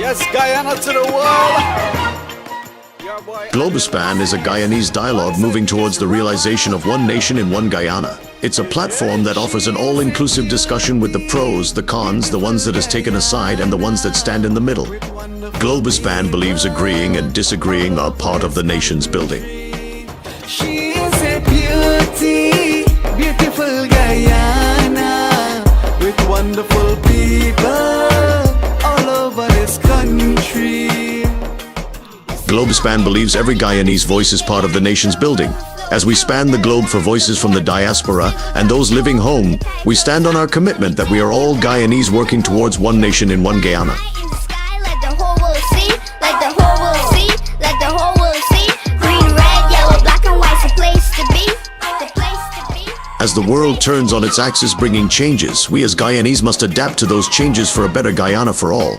Yes, Guyana to the world. Globespan is a Guyanese dialogue moving towards the realization of one nation in one Guyana. It's a platform that offers an all-inclusive discussion with the pros, the cons, the ones that is taken aside, and the ones that stand in the middle. Globespan believes agreeing and disagreeing are part of the nation's building. She is a beauty, beautiful Guyana, with wonderful people all over this country. Globespan believes every Guyanese voice is part of the nation's building. As we span the globe for voices from the diaspora and those living home, we stand on our commitment that we are all Guyanese working towards one nation in one Guyana. As the world turns on its axis bringing changes, we as Guyanese must adapt to those changes for a better Guyana for all.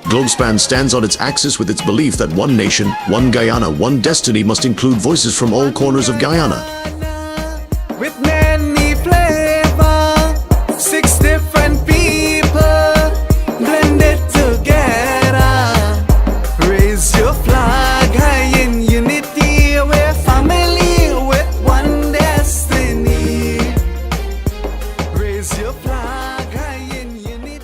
Globespan stands on its axis with its belief that one nation, one Guyana, one destiny must include voices from all corners of Guyana. With many flavors, 6 different people blended together. Raise your flag high in unity, we're family with one destiny. Raise your flag high in unity.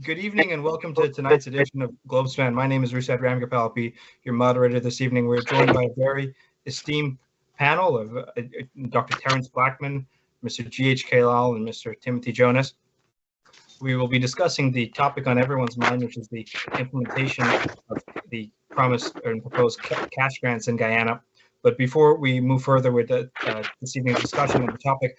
Good evening and welcome to tonight's edition of Globespan. My name is Rusad Ramgopal. I'll be your moderator this evening. We're joined by a very esteemed panel of Dr. Terrence Blackman, Mr. GHK Lall, and Mr. Timothy Jonas. We will be discussing the topic on everyone's mind, which is the implementation of the promised and proposed cash grants in Guyana. But before we move further with this evening's discussion on the topic,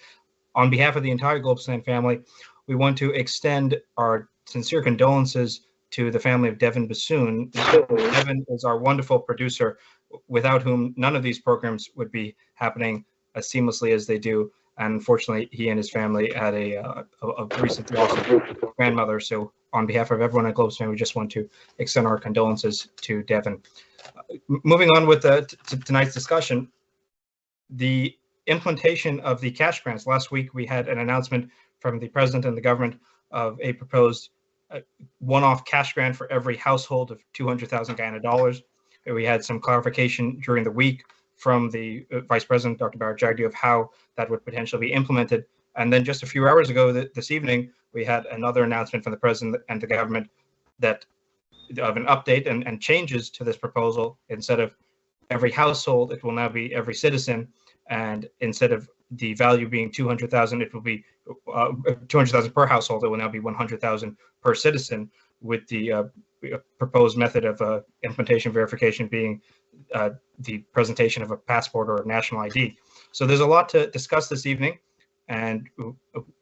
on behalf of the entire Globespan family, we want to extend our sincere condolences to the family of Devin Bassoon. Devin is our wonderful producer, without whom none of these programs would be happening as seamlessly as they do. And unfortunately, he and his family had a recent loss of grandmother. So on behalf of everyone at Globespan, we just want to extend our condolences to Devin. Moving on with tonight's discussion, the implementation of the cash grants. Last week, we had an announcement from the president and the government of a proposed one-off cash grant for every household of 200,000 Guyana dollars. We had some clarification during the week from the Vice President, Dr. Barrett Jagdeo, of how that would potentially be implemented. And then just a few hours ago, this evening, we had another announcement from the president and the government that of an update and changes to this proposal. Instead of every household, it will now be every citizen. And instead of the value being 200,000, it will be 200,000 per household. It will now be 100,000 per citizen, with the proposed method of implementation verification being the presentation of a passport or a national ID. So there's a lot to discuss this evening, and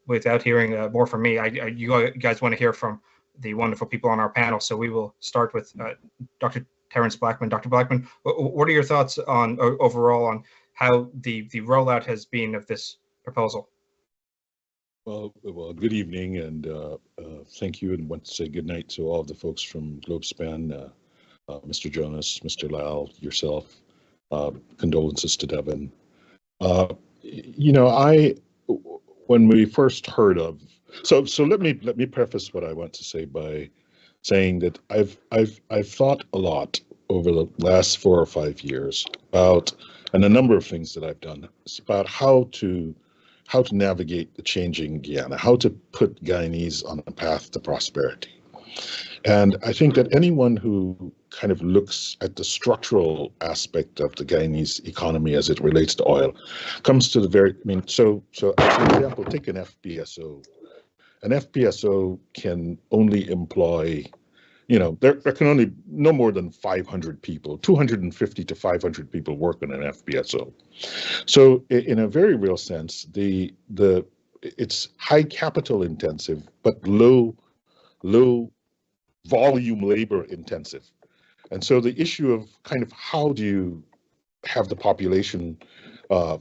without hearing more from me, you guys want to hear from the wonderful people on our panel. So we will start with Dr. Terrence Blackman. Dr. Blackman, what are your thoughts on overall on how the rollout has been of this proposal? Well, good evening, and thank you, and want to say good night to all of the folks from Globespan, Mr. Jonas, Mr. Lall, yourself. Condolences to Devin. You know, when we first heard of, so let me preface what I want to say by saying that I've thought a lot over the last 4 or 5 years about, and a number of things that I've done. It's about how to navigate the changing Guyana, how to put Guyanese on a path to prosperity. And I think that anyone who kind of looks at the structural aspect of the Guyanese economy as it relates to oil comes to the very, I mean, so for example, take an FPSO. An FPSO can only employ, you know, there can only no more than 500 people, 250 to 500 people work on an FPSO. So in a very real sense, it's high capital intensive, but low volume labor intensive. And so the issue of kind of how do you have the population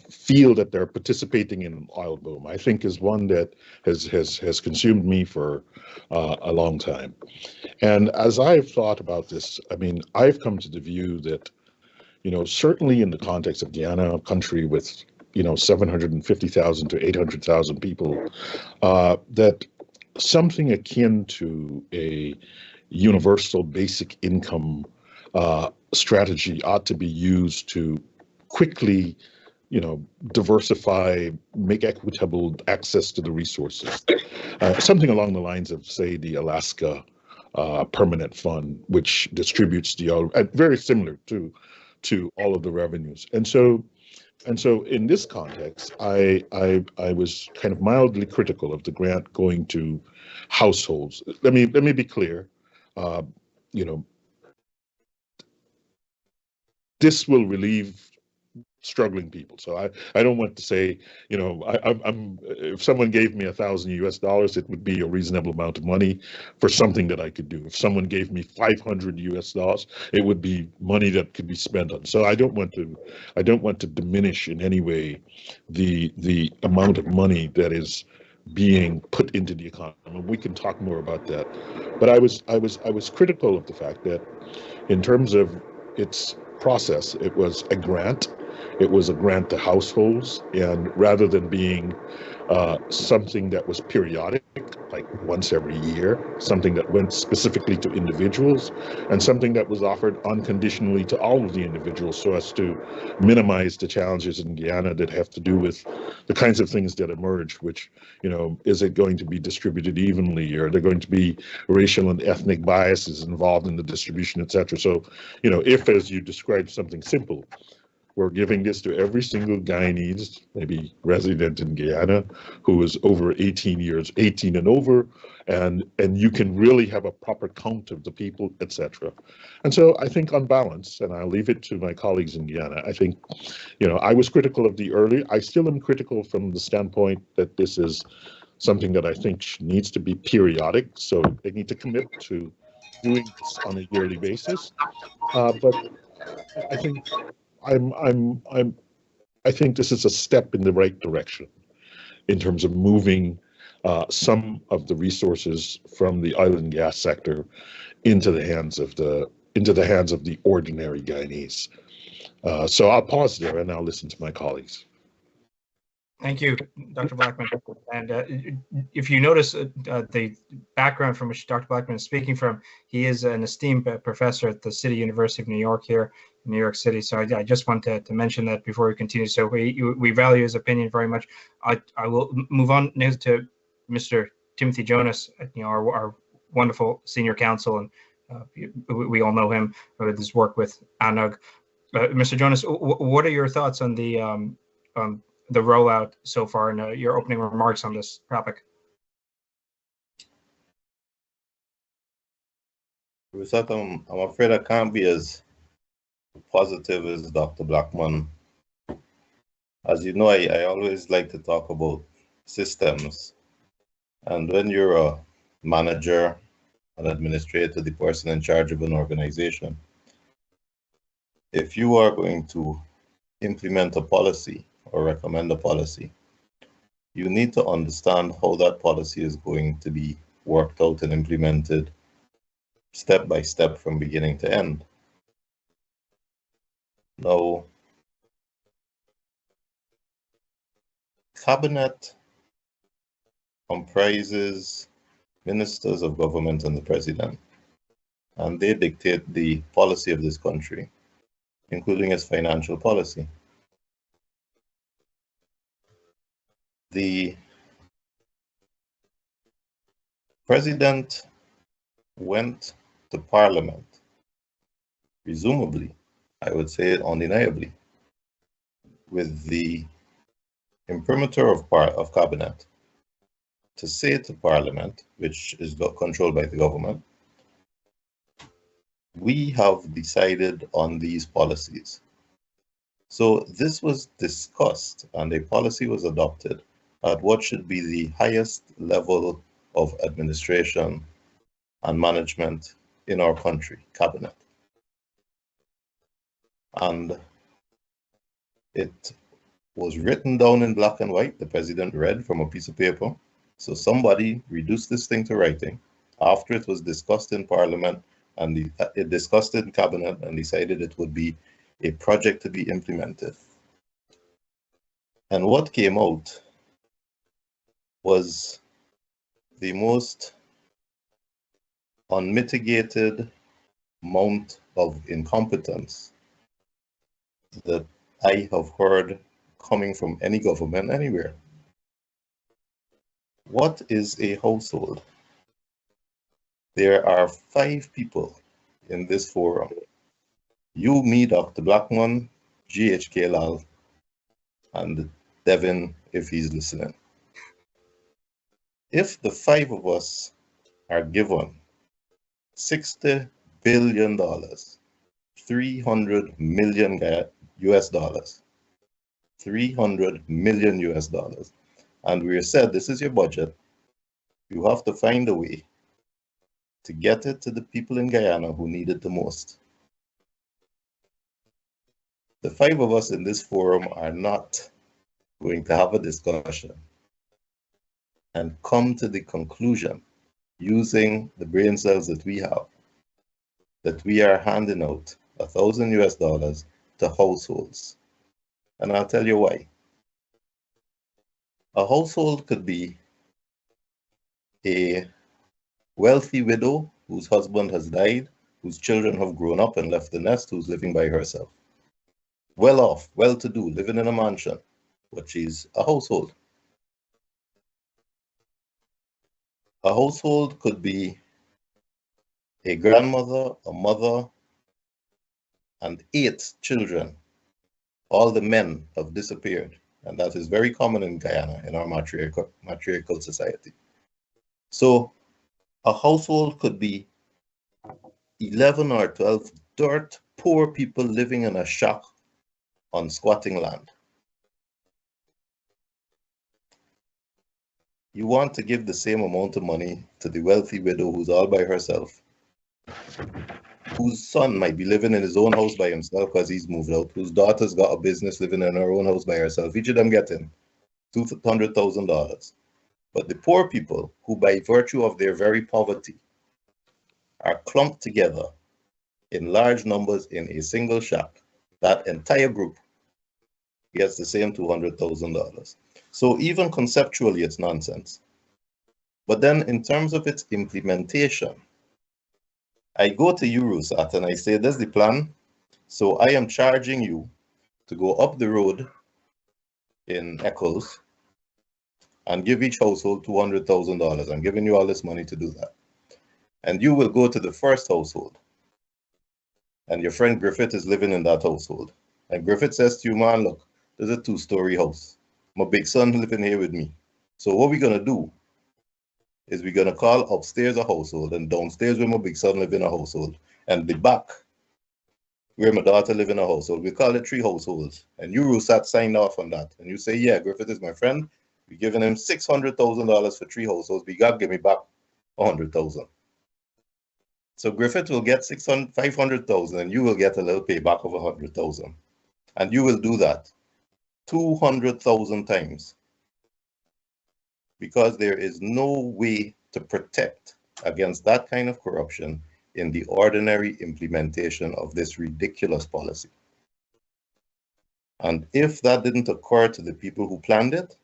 feel that they're participating in an oil boom, I think is one that has consumed me for a long time. And as I've thought about this, I mean, I've come to the view that, you know, certainly in the context of Guyana, a country with 750,000 to 800,000 people, that something akin to a universal basic income strategy ought to be used to quickly, diversify, make equitable access to the resources. Something along the lines of, say, the Alaska Permanent Fund, which distributes very similar to all of the revenues. And so in this context, I was kind of mildly critical of the grant going to households. Let me be clear. This will relieve struggling people. So I don't want to say, I'm if someone gave me $1,000 US, it would be a reasonable amount of money for something that I could do. If someone gave me $500 US, it would be money that could be spent on. So I don't want to diminish in any way the amount of money that is being put into the economy. We can talk more about that. But I was critical of the fact that in terms of its process, it was a grant. It was a grant to households, and rather than being something that was periodic, like once every year, something that went specifically to individuals, and something that was offered unconditionally to all of the individuals, so as to minimize the challenges in Guyana that have to do with the kinds of things that emerge, which, is it going to be distributed evenly, or are there going to be racial and ethnic biases involved in the distribution, et cetera. So, if, as you described, something simple, we're giving this to every single Guyanese, maybe resident in Guyana, who is over 18 and over, and you can really have a proper count of the people, etc. And so I think on balance, and I'll leave it to my colleagues in Guyana, I think, I was critical of the early, I still am critical from the standpoint that this is something that I think needs to be periodic, so they need to commit to doing this on a yearly basis. But I think I think this is a step in the right direction in terms of moving some of the resources from the oil and gas sector into the hands of the ordinary Guyanese. So I'll pause there and I'll listen to my colleagues. Thank you, Dr. Blackman. And if you notice the background from which Dr. Blackman is speaking from, he is an esteemed professor at the City University of New York here in New York City. So I just want to mention that before we continue. So we value his opinion very much. I will move on now to Mr. Timothy Jonas, our wonderful senior counsel, and we all know him with his work with ANUG. Mr. Jonas, what are your thoughts on the rollout so far, and your opening remarks on this topic? I'm afraid I can't be as positive as Dr. Blackman. As you know, I always like to talk about systems. And when you're a manager, an administrator, the person in charge of an organization, if you are going to implement a policy or recommend a policy, you need to understand how that policy is going to be worked out and implemented step by step from beginning to end. Now, cabinet comprises ministers of government and the president, and they dictate the policy of this country, including its financial policy. The president went to Parliament, presumably, I would say undeniably, with the imprimatur of cabinet to say to Parliament, which is controlled by the government, we have decided on these policies. So this was discussed and a policy was adopted at what should be the highest level of administration and management in our country, cabinet. And it was written down in black and white. The president read from a piece of paper. So somebody reduced this thing to writing after it was discussed in Parliament, and it discussed it in cabinet and decided it would be a project to be implemented. And what came out was the most unmitigated amount of incompetence that I have heard coming from any government anywhere. What is a household? There are 5 people in this forum. You, me, Dr. Blackman, GHK Lall, and Devin, if he's listening. If the 5 of us are given $60 billion, 300 million US dollars, 300 million US dollars, and we said, this is your budget, you have to find a way to get it to the people in Guyana who need it the most. The 5 of us in this forum are not going to have a discussion and come to the conclusion, using the brain cells that we have, that we are handing out 1,000 US dollars to households. And I'll tell you why. A household could be a wealthy widow whose husband has died, whose children have grown up and left the nest, who's living by herself. Well off, well-to-do, living in a mansion, but she's a household. A household could be a grandmother, a mother, and 8 children. All the men have disappeared, and that is very common in Guyana, in our matriarchal society. So a household could be 11 or 12 dirt poor people living in a shack on squatting land. You want to give the same amount of money to the wealthy widow who's all by herself, whose son might be living in his own house by himself because he's moved out, whose daughter's got a business living in her own house by herself. Each of them getting $200,000. But the poor people, who by virtue of their very poverty are clumped together in large numbers in a single shack, that entire group gets the same $200,000. So even conceptually, it's nonsense. But then in terms of its implementation, I go to Eurosat and I say, this is the plan. So I am charging you to go up the road in Eccles and give each household $200,000. I'm giving you all this money to do that. And you will go to the first household. And your friend Griffith is living in that household. And Griffith says to you, man, look, there's a 2-story house. My big son living here with me. So what we're going to do is we're going to call upstairs a household, and downstairs where my big son live in a household, and the back where my daughter live in a household. We call it 3 households. And Eurosat signed off on that. And you say, yeah, Griffith is my friend. We're giving him $600,000 for 3 households. But you got to give me back $100,000. So Griffith will get $500,000, and you will get a little payback of $100,000. And you will do that 200,000 times, because there is no way to protect against that kind of corruption in the ordinary implementation of this ridiculous policy. And if that didn't occur to the people who planned it,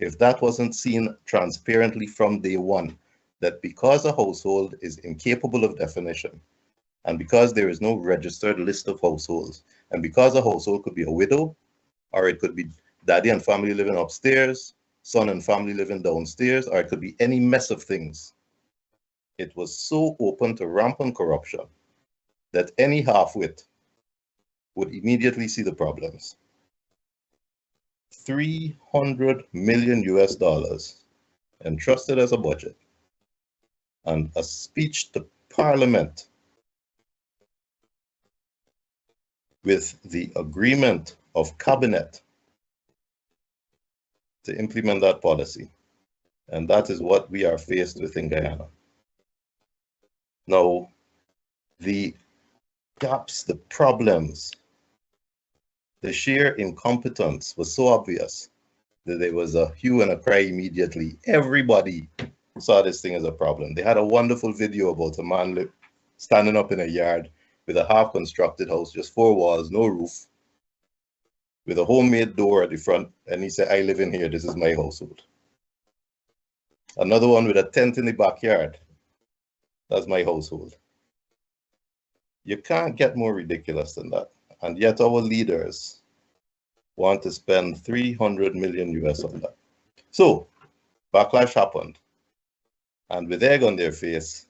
if that wasn't seen transparently from day one, that because a household is incapable of definition, and because there is no registered list of households, and because a household could be a widow, or it could be daddy and family living upstairs, son and family living downstairs, or it could be any mess of things. It was so open to rampant corruption that any half-wit would immediately see the problems. 300 million US dollars entrusted as a budget, and a speech to Parliament with the agreement of Cabinet to implement that policy. And that is what we are faced with in Guyana. Now, the gaps, the problems, the sheer incompetence was so obvious that there was a hue and a cry immediately. Everybody saw this thing as a problem. They had a wonderful video about a man standing up in a yard with a half-constructed house, just 4 walls, no roof, with a homemade door at the front, and he said, I live in here, this is my household. Another one with a tent in the backyard, that's my household. You can't get more ridiculous than that. And yet our leaders want to spend 300 million US on that. So backlash happened. And with egg on their face,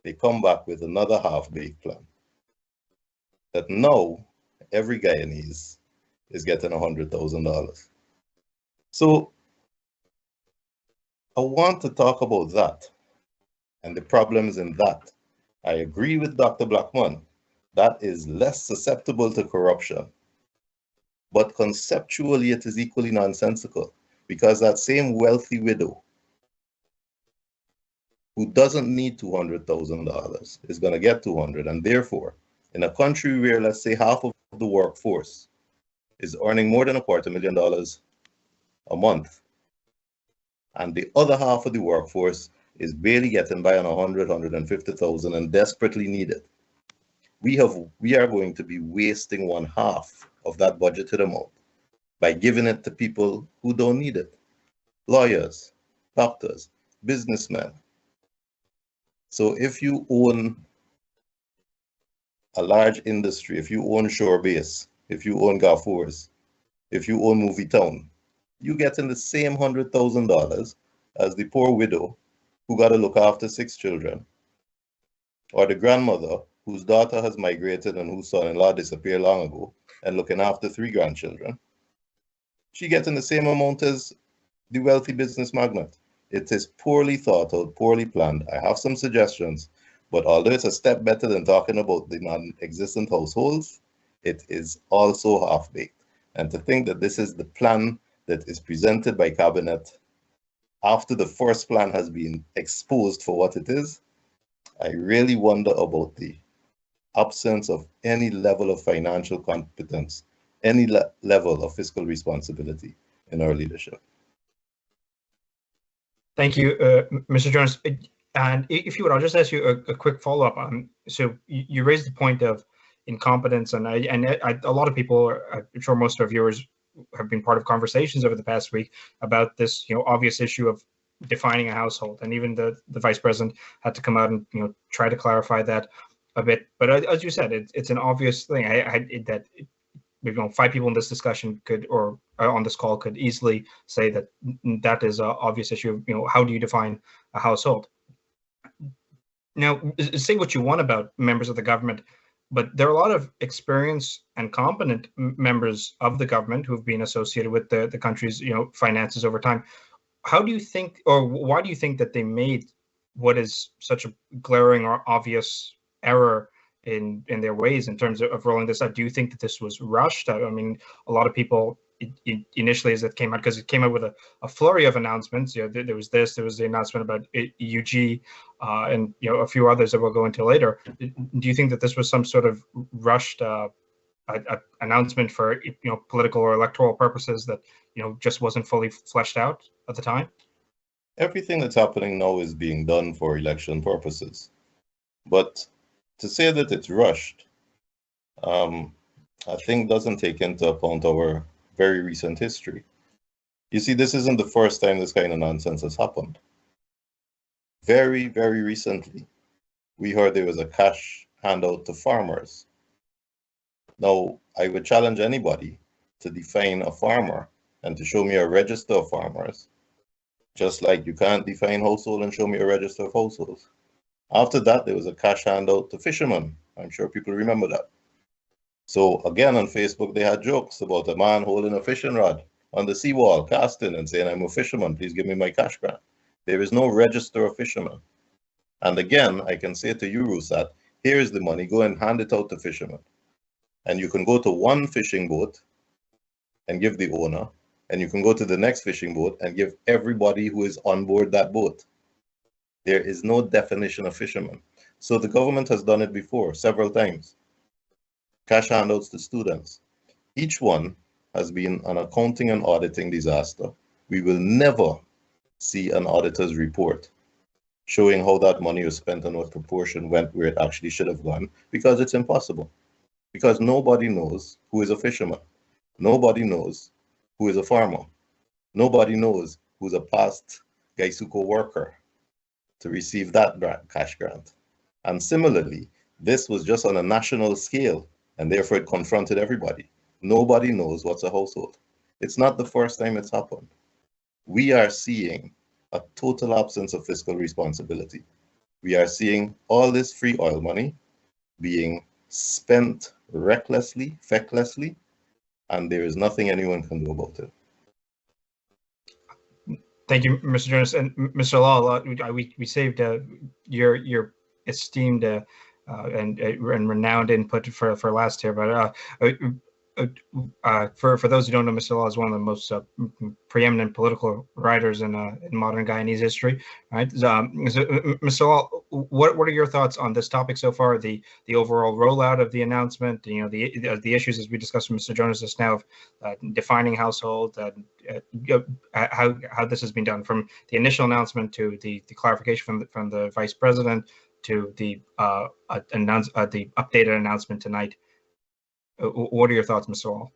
they come back with another half-baked plan. That now every Guyanese is getting $100,000. So I want to talk about that and the problems in that. I agree with Dr. Blackman. That is less susceptible to corruption. But conceptually, it is equally nonsensical, because that same wealthy widow who doesn't need $200,000 is going to get 200. And therefore, in a country where, let's say, half of the workforce is earning more than $250,000 a month, and the other half of the workforce is barely getting by on 150,000 and desperately need it, we are going to be wasting one half of that budgeted amount by giving it to people who don't need it. Lawyers, doctors, businessmen. So if you own a large industry, if you own Shorebase, if you own Gafours, if you own Movie Town, you get in the same $100,000 as the poor widow who got to look after 6 children, or the grandmother whose daughter has migrated and whose son-in-law disappeared long ago and looking after 3 grandchildren. She gets in the same amount as the wealthy business magnate. It is poorly thought out, poorly planned. I have some suggestions, but although it's a step better than talking about the non-existent households, it is also half-baked. And to think that this is the plan that is presented by Cabinet after the first plan has been exposed for what it is, I really wonder about the absence of any level of financial competence, any level of fiscal responsibility in our leadership. Thank you, Mr. Jonas. And if you would, I'll just ask you a quick follow-up. So you raised the point of incompetence, and a lot of people, I'm sure most of our viewers have been part of conversations over the past week about this, obvious issue of defining a household, and even the vice president had to come out and try to clarify that a bit. But as you said, it's an obvious thing. That 5 people in this discussion could, or on this call, could easily say that that is an obvious issue. How do you define a household? Now, say what you want about members of the government, but there are a lot of experienced and competent members of the government who've been associated with the country's finances over time. How do you think, or why do you think that they made what is such a glaring or obvious error in their ways in terms of rolling this out? Do you think that this was rushed? I mean, a lot of people initially, as it came out, because it came out with a flurry of announcements. There was the announcement about UG, and a few others that we'll go into later. Do you think that this was some sort of rushed announcement for political or electoral purposes that just wasn't fully fleshed out at the time? Everything that's happening now is being done for election purposes, but to say that it's rushed, I think doesn't take into account our very recent history. You see, this isn't the first time this kind of nonsense has happened. Very, very recently, we heard there was a cash handout to farmers. Now, I would challenge anybody to define a farmer and to show me a register of farmers, just like you can't define household and show me a register of households. After that, there was a cash handout to fishermen. I'm sure people remember that. So again, on Facebook, they had jokes about a man holding a fishing rod on the seawall, casting and saying, I'm a fisherman, please give me my cash grant. There is no register of fishermen. And again, I can say to you, Rusat, here is the money, go and hand it out to fishermen. And you can go to one fishing boat and give the owner, and you can go to the next fishing boat and give everybody who is on board that boat. There is no definition of fishermen. So the government has done it before, several times. Cash handouts to students. Each one has been an accounting and auditing disaster. We will never see an auditor's report showing how that money was spent and what proportion went where it actually should have gone, because it's impossible. Because nobody knows who is a fisherman. Nobody knows who is a farmer. Nobody knows who's a past Gaisuko worker to receive that cash grant. And similarly, this was just on a national scale, and therefore it confronted everybody. Nobody knows what's a household. It's not the first time it's happened. We are seeing a total absence of fiscal responsibility. We are seeing all this free oil money being spent recklessly, fecklessly, and there is nothing anyone can do about it. Thank you, Mr. Jonas. And Mr. Lall, we saved your esteemed and renowned input for last here, but for those who don't know, Mr. Lall is one of the most preeminent political writers in modern Guyanese history. Right, Mr. Lall, what are your thoughts on this topic so far? The overall rollout of the announcement, you know, the issues as we discussed with Mr. Jonas just now, of defining household, how this has been done from the initial announcement to the clarification from the vice president to the updated announcement tonight. What are your thoughts, Mr. Lall?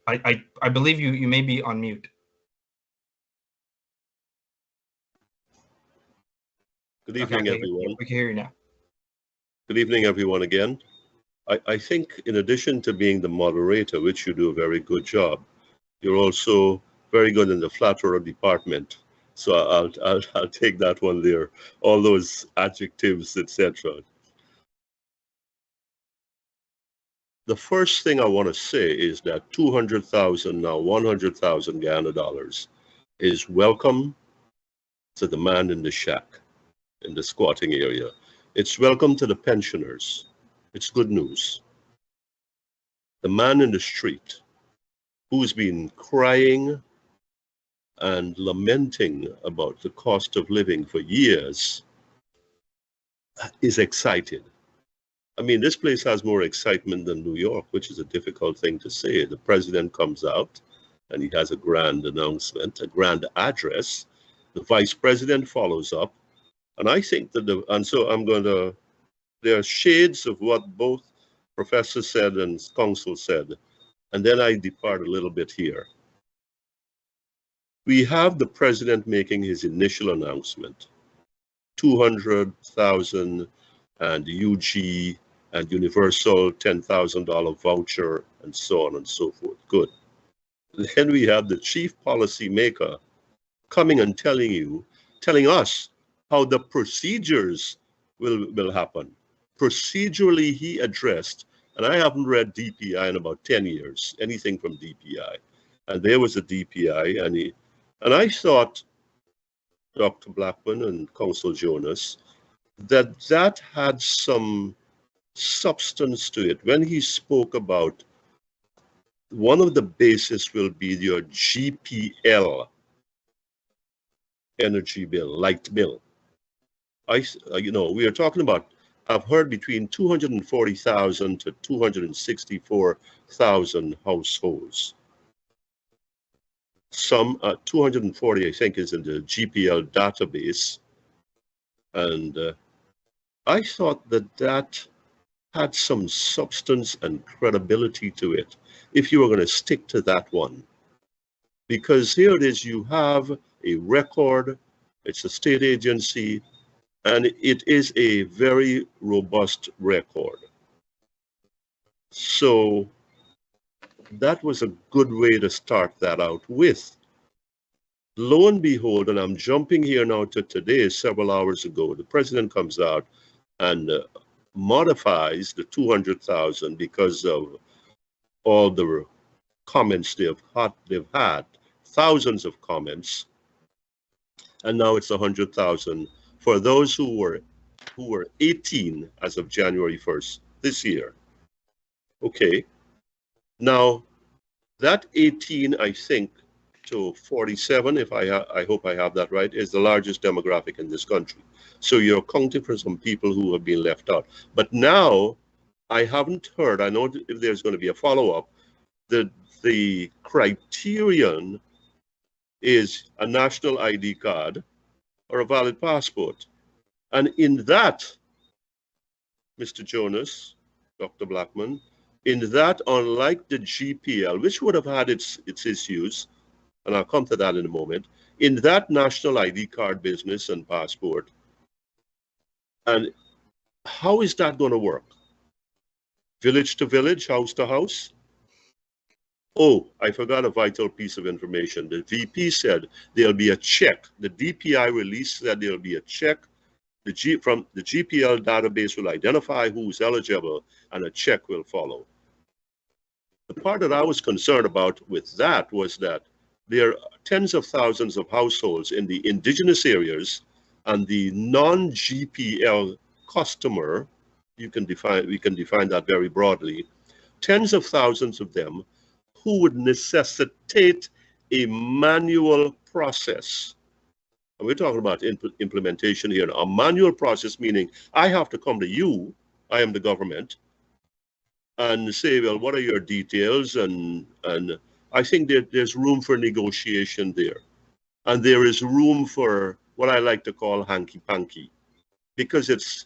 I believe you may be on mute. Good evening, everyone. We can hear you now. Good evening, everyone, again. I think in addition to being the moderator, which you do a very good job, you're also very good in the flatterer department. So I'll take that one there. All those adjectives, etc. The first thing I want to say is that 200,000, now 100,000 Guyana dollars is welcome to the man in the shack, in the squatting area. It's welcome to the pensioners. It's good news. The man in the street who's been crying and lamenting about the cost of living for years is excited. I mean, this place has more excitement than New York, which is a difficult thing to say. The president comes out and he has a grand announcement, a grand address. The vice president follows up. And I think that there are shades of what both professor said and counsel said. And then I depart a little bit here. We have the president making his initial announcement, 200,000 and UG and universal $10,000 voucher and so on and so forth. Good. Then we have the chief policy maker coming and telling us how the procedures will happen. Procedurally, he addressed, and I haven't read DPI in about 10 years, anything from DPI. And there was a DPI, and I thought, Dr. Blackman and Counsel Jonas, that had some substance to it. When he spoke about one of the bases will be your GPL energy bill, light bill. We are talking about, I've heard between 240,000 to 264,000 households. Some 240, I think, is in the GPL database. And I thought that had some substance and credibility to it, if you were going to stick to that one. Because here it is, you have a record, it's a state agency, and it is a very robust record. So that was a good way to start that out with. Lo and behold, and I'm jumping here now to today, several hours ago, the president comes out and modifies the 200,000 because of all the comments they've had, thousands of comments, and now it's 100,000 for those who were 18 as of January 1st this year. Okay, now that 18, I think, to 47, if I hope I have that right, is the largest demographic in this country. So you're accounting for some people who have been left out. But now I haven't heard, I know if there's going to be a follow-up, that the criterion is a national ID card or a valid passport. And in that, Mr. Jonas, Dr. Blackman, In that, unlike the GPL, which would have had its issues, and I'll come to that in a moment, in that national ID card business and passport, and how is that going to work? Village to village, house to house? Oh, I forgot a vital piece of information. The VP said there'll be a check. The DPI release said there'll be a check. From the GPL database will identify who's eligible, and a check will follow. The part that I was concerned about with that was that there are tens of thousands of households in the indigenous areas, and the non-GPL customer, we can define that very broadly, tens of thousands of them who would necessitate a manual process. And we're talking about implementation here. A manual process meaning I have to come to you, I am the government, and say, well, what are your details? And I think that there's room for negotiation there. And there is room for what I like to call hanky-panky, because it's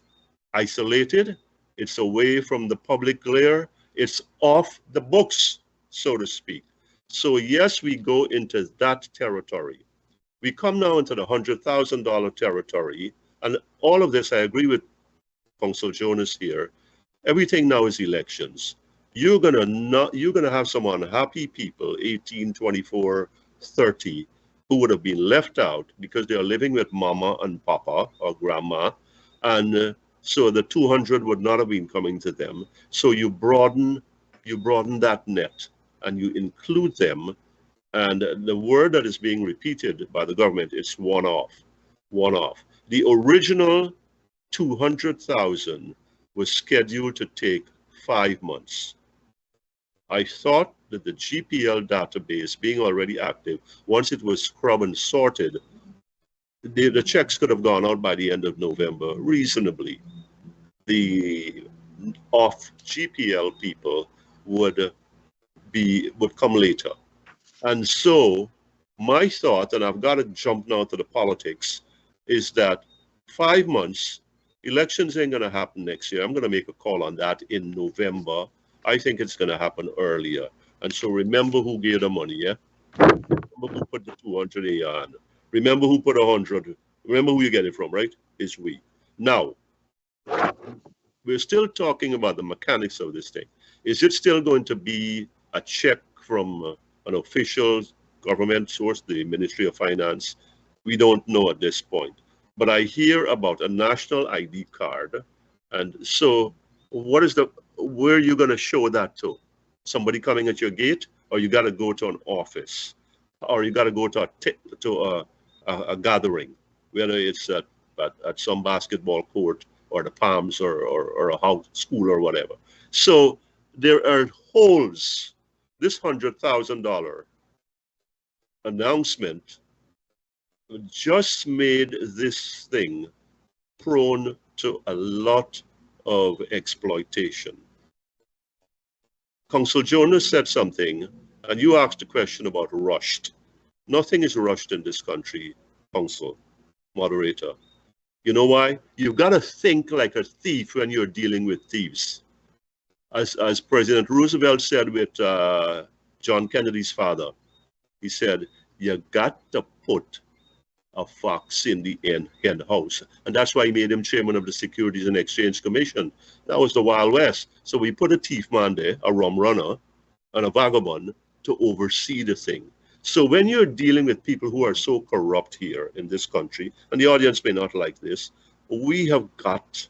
isolated, it's away from the public glare, it's off the books, so to speak. So yes, we go into that territory. We come now into the $100,000 territory, and all of this, I agree with Council Jonas here. Everything now is elections. You're gonna have some unhappy people, 18, 24, 30, who would have been left out because they are living with mama and papa or grandma, and so the 200 would not have been coming to them. So you broaden that net and you include them. And the word that is being repeated by the government is one-off. The original 200,000 was scheduled to take 5 months. I thought that the GPL database being already active, once it was scrubbed and sorted, the checks could have gone out by the end of November, reasonably. The off GPL people would come later. And so my thought, and I've got to jump now to the politics, is that 5 months, elections ain't going to happen next year. I'm going to make a call on that in November. I think it's going to happen earlier. And so remember who gave the money, yeah? Remember who put the 200 on. Remember who put 100. Remember who you get it from, right? It's we. Now, we're still talking about the mechanics of this thing. Is it still going to be a check from an official government source, the Ministry of Finance? We don't know at this point. But I hear about a national ID card. And so where are you going to show that to? Somebody coming at your gate, or you got to go to an office, or you got to go to a gathering, whether it's at some basketball court or the Palms or a house, school or whatever. So there are holes. This $100,000 announcement just made this thing prone to a lot of exploitation. Council Jonas said something, and you asked a question about rushed. Nothing is rushed in this country, Council, moderator. You know why? You've got to think like a thief when you're dealing with thieves. As President Roosevelt said with John Kennedy's father, he said, you got to put a fox in the hen house. And that's why he made him chairman of the Securities and Exchange Commission. That was the Wild West. So we put a thief man there, a rum runner, and a vagabond to oversee the thing. So when you're dealing with people who are so corrupt here in this country, and the audience may not like this, we have got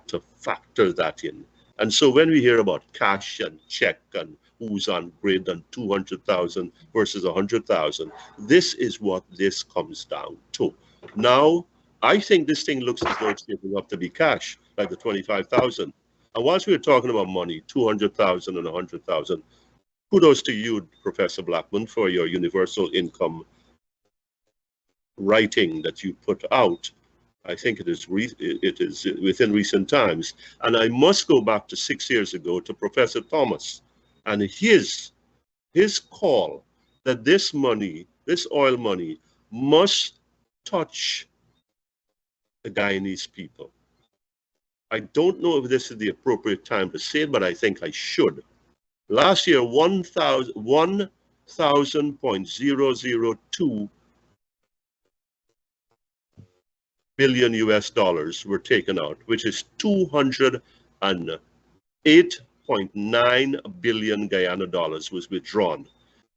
to factor that in. And so when we hear about cash and check and who's on grid and 200,000 versus 100,000, this is what this comes down to. Now, I think this thing looks as though it's shaping up to be cash, like the 25,000. And once we're talking about money, 200,000 and 100,000, kudos to you, Professor Blackman, for your universal income writing that you put out. I think it is within recent times. And I must go back to 6 years ago to Professor Thomas and his call that this money, this oil money, must touch the Guyanese people. I don't know if this is the appropriate time to say it, but I think I should. Last year, 1,000.002 billion US dollars were taken out, which is 208.9 billion Guyana dollars was withdrawn.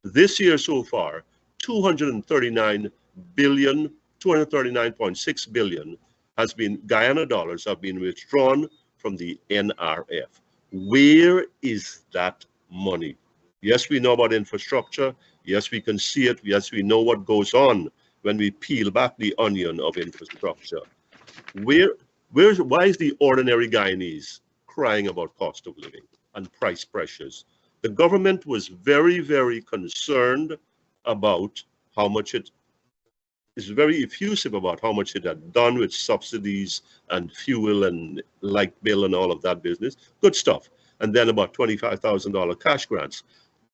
This year so far, 239.6 billion has been Guyana dollars have been withdrawn from the NRF. Where is that money? Yes, we know about infrastructure. Yes, we can see it. Yes, we know what goes on when we peel back the onion of infrastructure. Why is the ordinary Guyanese crying about cost of living and price pressures? The government was very, very concerned about how much it is very effusive about how much it had done with subsidies and fuel and light bill and all of that business. Good stuff. And then about $25,000 cash grants.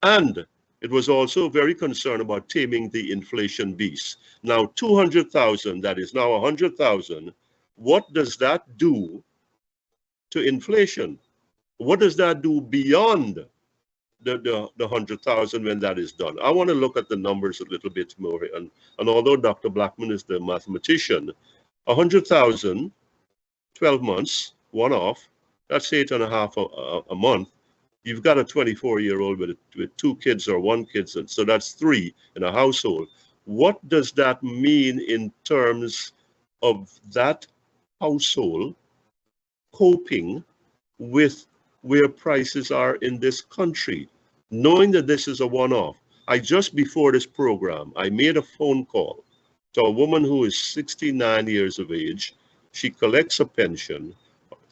And it was also very concerned about taming the inflation beast. Now, 200,000, that is now 100,000. What does that do to inflation? What does that do beyond the 100,000 when that is done? I want to look at the numbers a little bit more. And although Dr. Blackman is the mathematician, 100,000, 12 months, one off, that's 8.5 a month. You've got a 24-year-old with 2 kids or 1 kid, so that's 3 in a household. What does that mean in terms of that household coping with where prices are in this country, knowing that this is a one-off? Just before this program, I made a phone call to a woman who is 69 years of age. She collects a pension,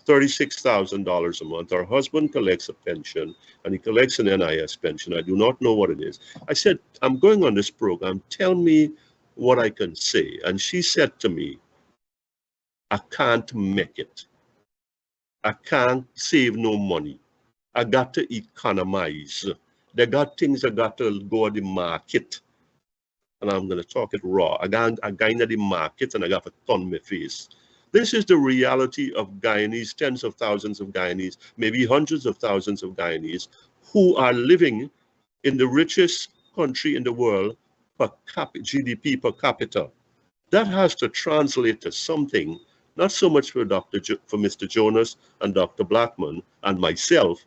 $36,000 a month. Her husband collects a pension, and he collects an NIS pension. I do not know what it is. I said, I'm going on this program. Tell me what I can say. And she said to me, I can't make it. I can't save no money. I got to economize. They got things I got to go to the market. And I'm going to talk it raw. I got into the market and I got to turn my face. This is the reality of Guyanese, tens of thousands of Guyanese, maybe hundreds of thousands of Guyanese, who are living in the richest country in the world per capita, GDP per capita. That has to translate to something, not so much for Mr. Jonas and Dr. Blackman and myself,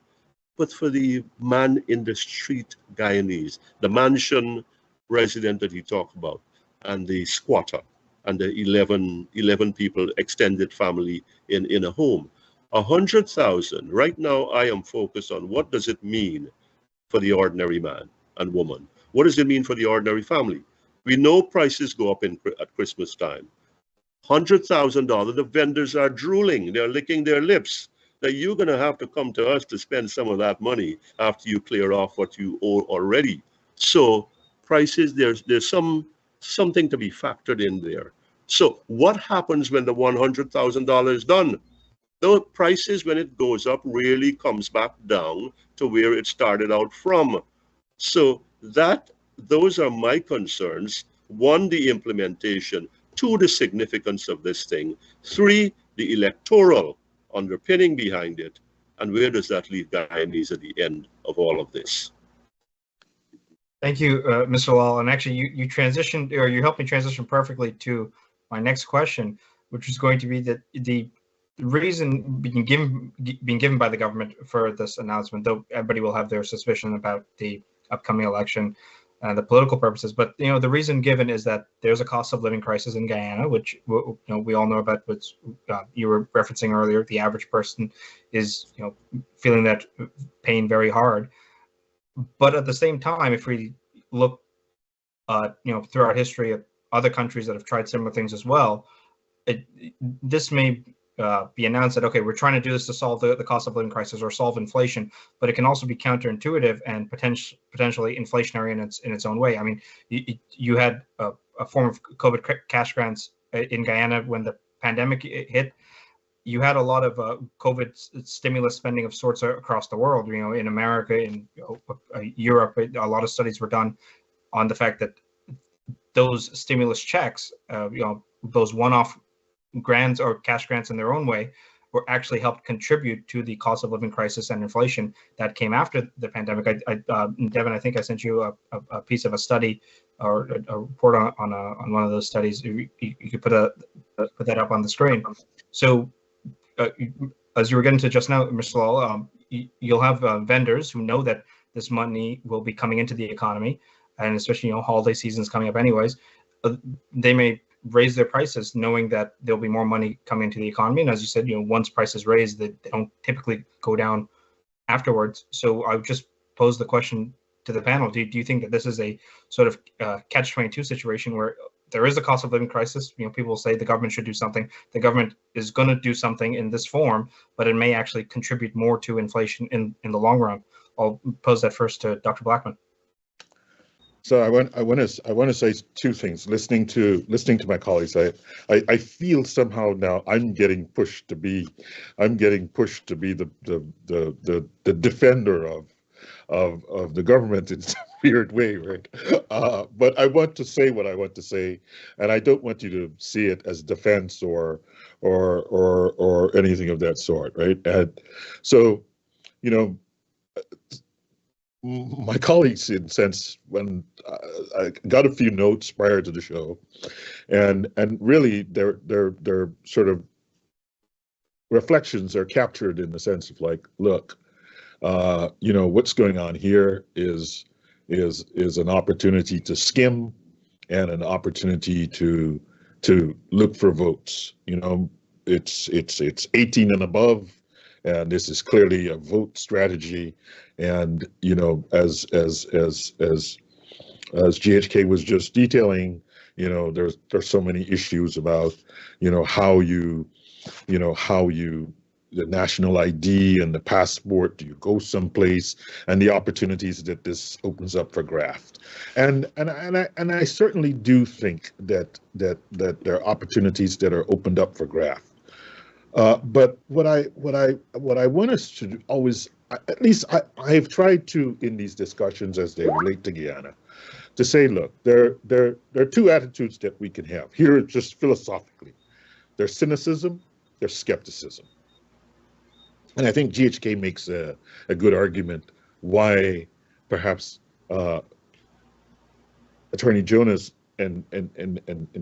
but for the man in the street Guyanese, the mansion resident that he talked about, and the squatter, and the 11 people, extended family in a home. 100,000. Right now, I am focused on what does it mean for the ordinary man and woman? What does it mean for the ordinary family? We know prices go up at Christmas time. $100,000, the vendors are drooling. They're licking their lips. That you're going to have to come to us to spend some of that money after you clear off what you owe already. So prices, there's something to be factored in there. So what happens when the $100,000 is done? The prices, when it goes up, really comes back down to where it started out from. So those are my concerns. 1, the implementation. 2, the significance of this thing. 3, the electoral underpinning behind it. And where does that leave Guyanese at the end of all of this? Thank you, Mr. Lall. And actually, you transitioned, or you helped me transition perfectly to my next question, which is going to be that the reason being given by the government for this announcement, though everybody will have their suspicion about the upcoming election and the political purposes, but the reason given is that there's a cost of living crisis in Guyana, which we all know about. Which you were referencing earlier. The average person is feeling that pain very hard. But at the same time, if we look through our history of other countries that have tried similar things as well, this may be announced that, okay, we're trying to do this to solve the cost of living crisis or solve inflation, but it can also be counterintuitive and potentially inflationary in its own way. I mean, you had a form of COVID cash grants in Guyana when the pandemic hit. You had a lot of COVID stimulus spending of sorts across the world. In America, in Europe, a lot of studies were done on the fact that those stimulus checks, those one-off grants or cash grants in their own way, were actually helped contribute to the cost of living crisis and inflation that came after the pandemic. Devin, I think I sent you a piece of a study or a report on one of those studies. You could put that up on the screen. So as you were getting to just now, Mr. Lall, you'll have vendors who know that this money will be coming into the economy, and especially, holiday season's coming up anyways. They may raise their prices knowing that there'll be more money coming into the economy. And as you said, once prices raise, they don't typically go down afterwards. So I would just pose the question to the panel. Do you think that this is a sort of catch-22 situation where there is a cost of living crisis? People will say the government should do something. The government is going to do something in this form, but it may actually contribute more to inflation in the long run. I'll pose that first to Dr. Blackman. So I want to say two things. Listening to my colleagues, I feel somehow now I'm getting pushed to be the defender of the government in some weird way, right? But I want to say what I want to say, and I don't want you to see it as defense or anything of that sort, right? And so, my colleagues, in sense, when I got a few notes prior to the show, and really their sort of reflections are captured in the sense of like, look, what's going on here is an opportunity to skim and an opportunity to look for votes. It's 18 and above. And this is clearly a vote strategy, and as GHK was just detailing, there's so many issues about how you the national ID and the passport. Do you go someplace, and the opportunities that this opens up for graft, and I certainly do think that there are opportunities that are opened up for graft. But what I want us to always, at least I've tried to, in these discussions as they relate to Guyana, to say, look, there are two attitudes that we can have here, just philosophically. There's cynicism, there's skepticism, and I think GHK makes a good argument why perhaps Attorney Jonas and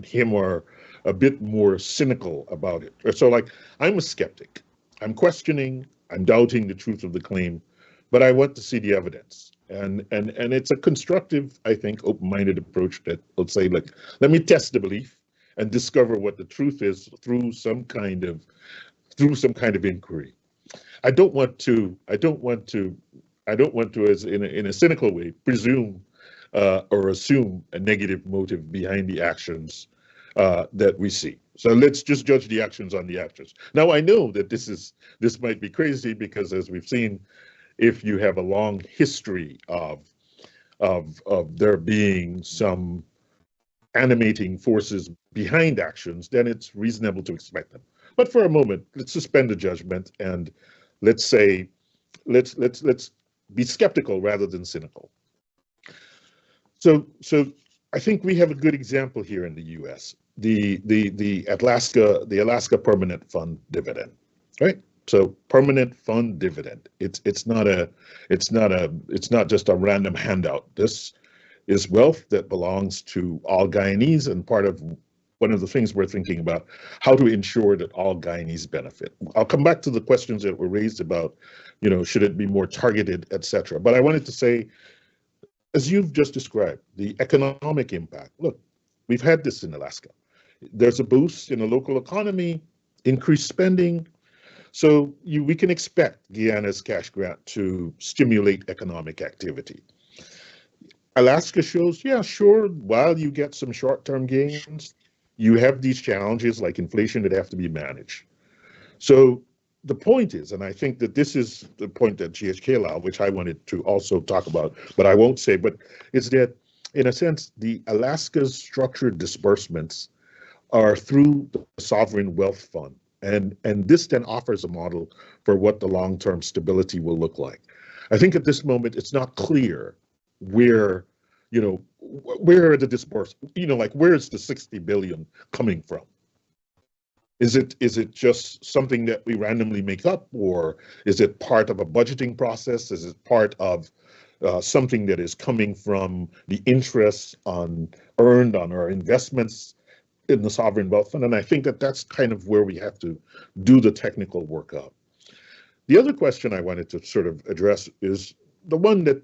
him are a bit more cynical about it. So like, I'm a skeptic. I'm questioning, I'm doubting the truth of the claim, but I want to see the evidence. And it's a constructive, I think, open-minded approach that will say, like, let me test the belief and discover what the truth is through some kind of inquiry. I don't want to, as in a cynical way, presume or assume a negative motive behind the actions that we see. So let's just judge the actions on the actions. Now, I know that this might be crazy because, as we've seen, if you have a long history of there being some animating forces behind actions, then it's reasonable to expect them. But for a moment, let's suspend the judgment and let's say, let's be skeptical rather than cynical. So I think we have a good example here in the U.S. The Alaska Permanent Fund dividend, right? So permanent fund dividend. It's not just a random handout. This is wealth that belongs to all Guyanese, and one of the things we're thinking about, how to ensure that all Guyanese benefit. I'll come back to the questions that were raised about, should it be more targeted, etc. But I wanted to say, as you've just described, the economic impact. Look, we've had this in Alaska. There's a boost in the local economy, increased spending. So we can expect Guyana's cash grant to stimulate economic activity. Alaska shows, yeah, sure, while you get some short-term gains, you have these challenges like inflation that have to be managed. So the point is, and I think that this is the point that GHK Lall, which I wanted to also talk about, but I won't say, but it's that, in a sense, the Alaska's structured disbursements are through the Sovereign Wealth Fund. And this then offers a model for what the long-term stability will look like. I think at this moment, it's not clear where are the disbursements, like where is the 60 billion coming from? Is it just something that we randomly make up, or is it part of a budgeting process? Is it part of something that is coming from the interest earned on our investments in the sovereign wealth fund? And I think that that's kind of where we have to do the technical work up. The other question I wanted to sort of address is the one that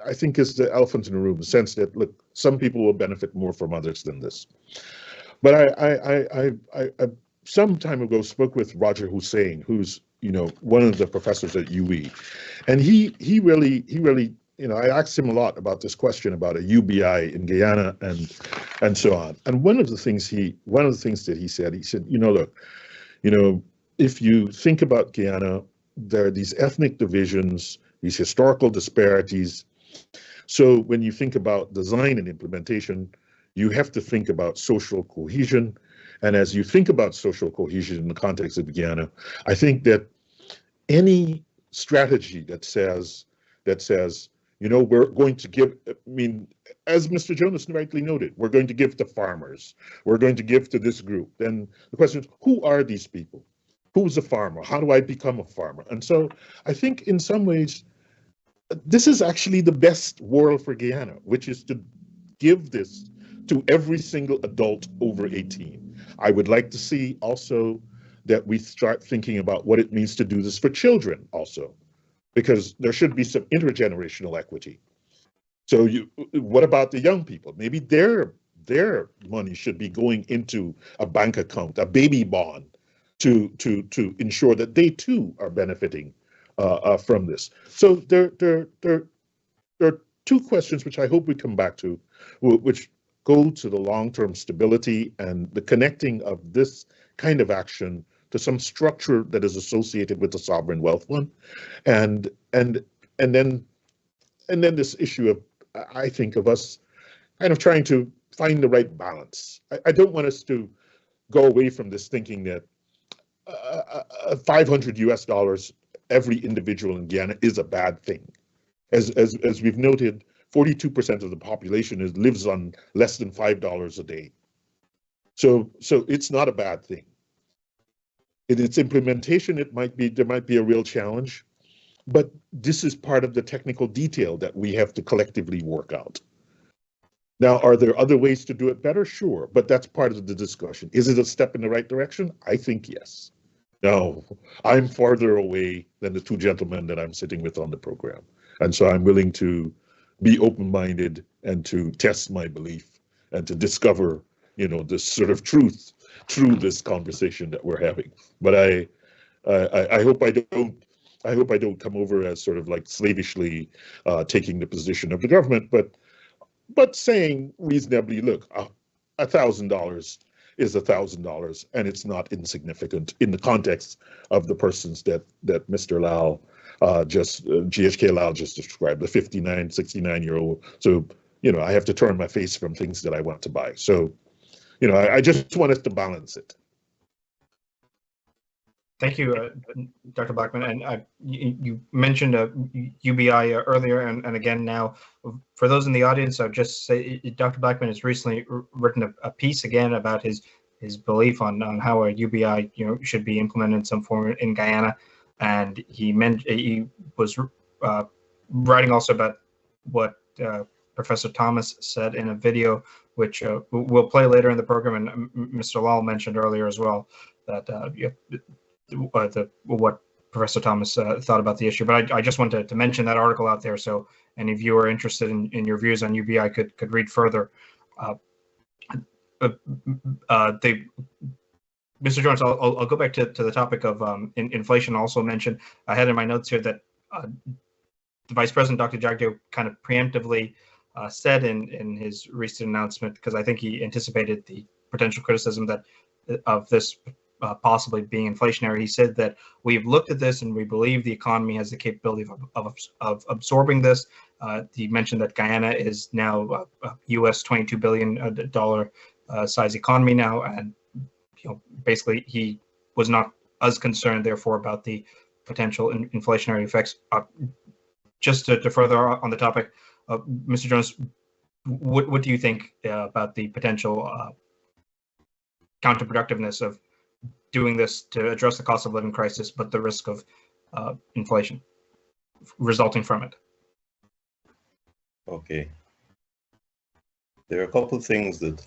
I think is the elephant in the room, the sense that, look, some people will benefit more from others than this. But I some time ago spoke with Roger Hussein, who's, you know, one of the professors at UE, and he really, you know, I asked him a lot about this question about a UBI in Guyana and so on. And one of the things that he said, you know, look, you know, if you think about Guyana, there are these ethnic divisions, these historical disparities. So when you think about design and implementation, you have to think about social cohesion. And as you think about social cohesion in the context of Guyana, I think that any strategy that says, you know, we're going to give, I mean, as Mr. Jonas rightly noted, we're going to give to farmers, we're going to give to this group. Then the question is, who are these people? Who's a farmer? How do I become a farmer? And so I think in some ways, this is actually the best world for Guyana, which is to give this to every single adult over 18. I would like to see also that we start thinking about what it means to do this for children also, because there should be some intergenerational equity. So what about the young people? Maybe their money should be going into a bank account, a baby bond, to ensure that they too are benefiting from this. So there are two questions which I hope we come back to, which go to the long-term stability and the connecting of this kind of action to some structure that is associated with the sovereign wealth fund, and then this issue of, I think, of us kind of trying to find the right balance. I don't want us to go away from this thinking that $500 US every individual in Guyana is a bad thing. As we've noted, 42% of the population lives on less than $5 a day. So it's not a bad thing. In its implementation, there might be a real challenge, but this is part of the technical detail that we have to collectively work out. Now, are there other ways to do it better? Sure, but that's part of the discussion. Is it a step in the right direction? I think yes. Now, I'm farther away than the two gentlemen that I'm sitting with on the program, and so I'm willing to be open-minded and to test my belief and to discover, you know, this sort of truth through this conversation that we're having. But I hope I don't come over as sort of like slavishly taking the position of the government, but saying reasonably, look, $1,000 is $1,000, and it's not insignificant in the context of the persons that Mr. Lall GHK Lall just described, the 59, 69-year-old. So, you know, I have to turn my face from things that I want to buy. So, you know, I just want us to balance it. Thank you, Dr. Blackman. And you mentioned UBI earlier and again now. For those in the audience, I'll just say Dr. Blackman has recently written a piece again about his belief on how a UBI, you know, should be implemented in some form in Guyana. And he was writing also about what Professor Thomas said in a video, which we'll play later in the program, and Mr. Lall mentioned earlier as well that what Professor Thomas thought about the issue. But I just wanted to mention that article out there, so any of you are interested in your views on UBI could read further. Mr. Jonas, I'll go back to the topic of inflation. Also mentioned, I had in my notes here that the Vice President, Dr. Jagdeo, kind of preemptively said in his recent announcement, because I think he anticipated the potential criticism that of this possibly being inflationary. He said that we've looked at this and we believe the economy has the capability of absorbing this. He mentioned that Guyana is now a US $22 billion size economy now, and basically he was not as concerned, therefore, about the potential inflationary effects. Just to further on the topic, Mr. Jonas, what do you think about the potential counterproductiveness of doing this to address the cost of living crisis, but the risk of inflation resulting from it. Okay. There are a couple of things that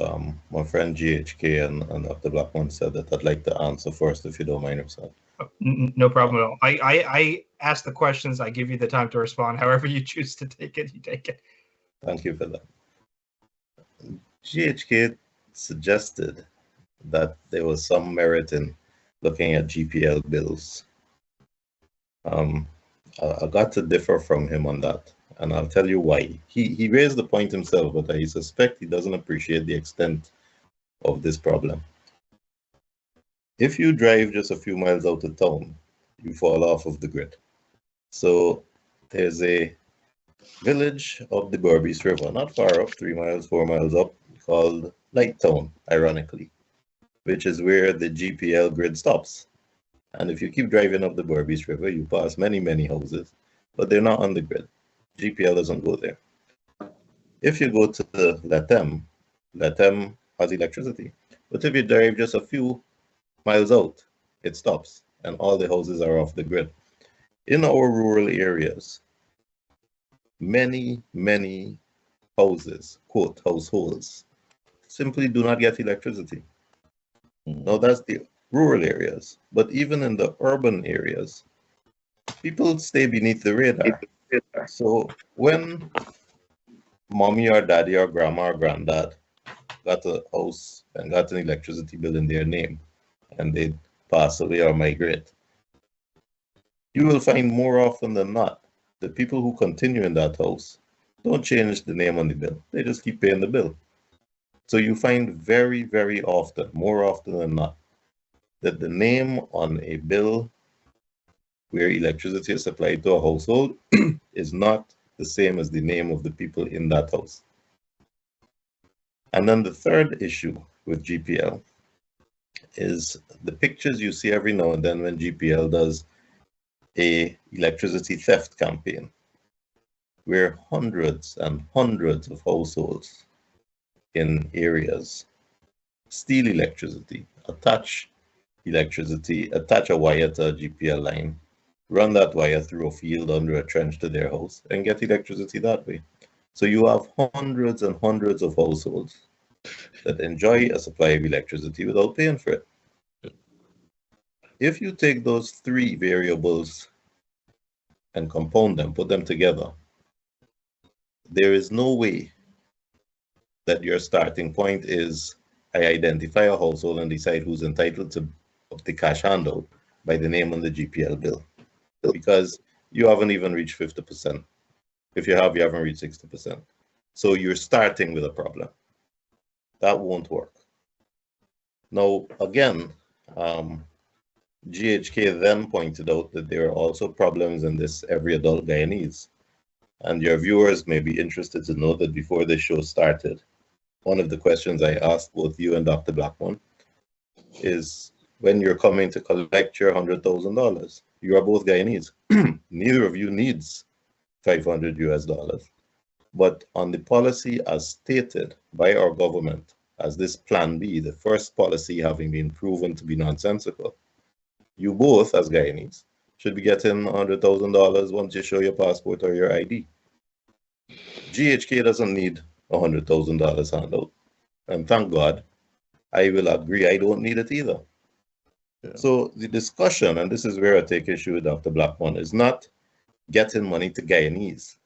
my friend GHK and Dr. Blackman said that I'd like to answer first, if you don't mind, yourself. No problem at all. I ask the questions. I give you the time to respond. However you choose to take it, you take it. Thank you for that. GHK suggested that there was some merit in looking at GPL bills. I got to differ from him on that, and I'll tell you why. He raised the point himself, but I suspect he doesn't appreciate the extent of this problem. If you drive just a few miles out of town, you fall off of the grid. So there's a village of the Berbice River, not far up, 3 miles, 4 miles up, called Lighttown, ironically, which is where the GPL grid stops. And if you keep driving up the Berbice River, you pass many, many houses, but they're not on the grid. GPL doesn't go there. If you go to the Latem has electricity. But if you drive just a few miles out, it stops, and all the houses are off the grid. In our rural areas, many, many houses, quote, households, simply do not get electricity. Now that's the rural areas, but even in the urban areas, people stay beneath the radar. So when mommy or daddy or grandma or granddad got a house and got an electricity bill in their name and they pass away or migrate, you will find more often than not the people who continue in that house don't change the name on the bill. They just keep paying the bill. So you find very, very often, more often than not, that the name on a bill where electricity is supplied to a household is not the same as the name of the people in that house. And then the third issue with GPL is the pictures you see every now and then when GPL does a electricity theft campaign, where hundreds and hundreds of households in areas steal electricity, attach a wire to a GPL line, run that wire through a field under a trench to their house, and get electricity that way. So you have hundreds and hundreds of households that enjoy a supply of electricity without paying for it. If you take those three variables and compound them, put them together, there is no way that your starting point is, I identify a household and decide who's entitled to the cash handout by the name on the GPL bill, because you haven't even reached 50%. If you have, you haven't reached 60%. So you're starting with a problem. That won't work. Now, again, GHK then pointed out that there are also problems in this every adult Guyanese. And your viewers may be interested to know that before the show started, one of the questions I asked both you and Dr. Blackman is, when you're coming to collect your $100,000, you are both Guyanese. Neither of you needs $500 US. But on the policy as stated by our government, as this Plan B, the first policy having been proven to be nonsensical, you both, as Guyanese, should be getting $100,000 once you show your passport or your ID. GHK doesn't need $100,000 handout. And thank God, I will agree, I don't need it either. Yeah. So the discussion, and this is where I take issue with Dr. Blackman, is not getting money to Guyanese.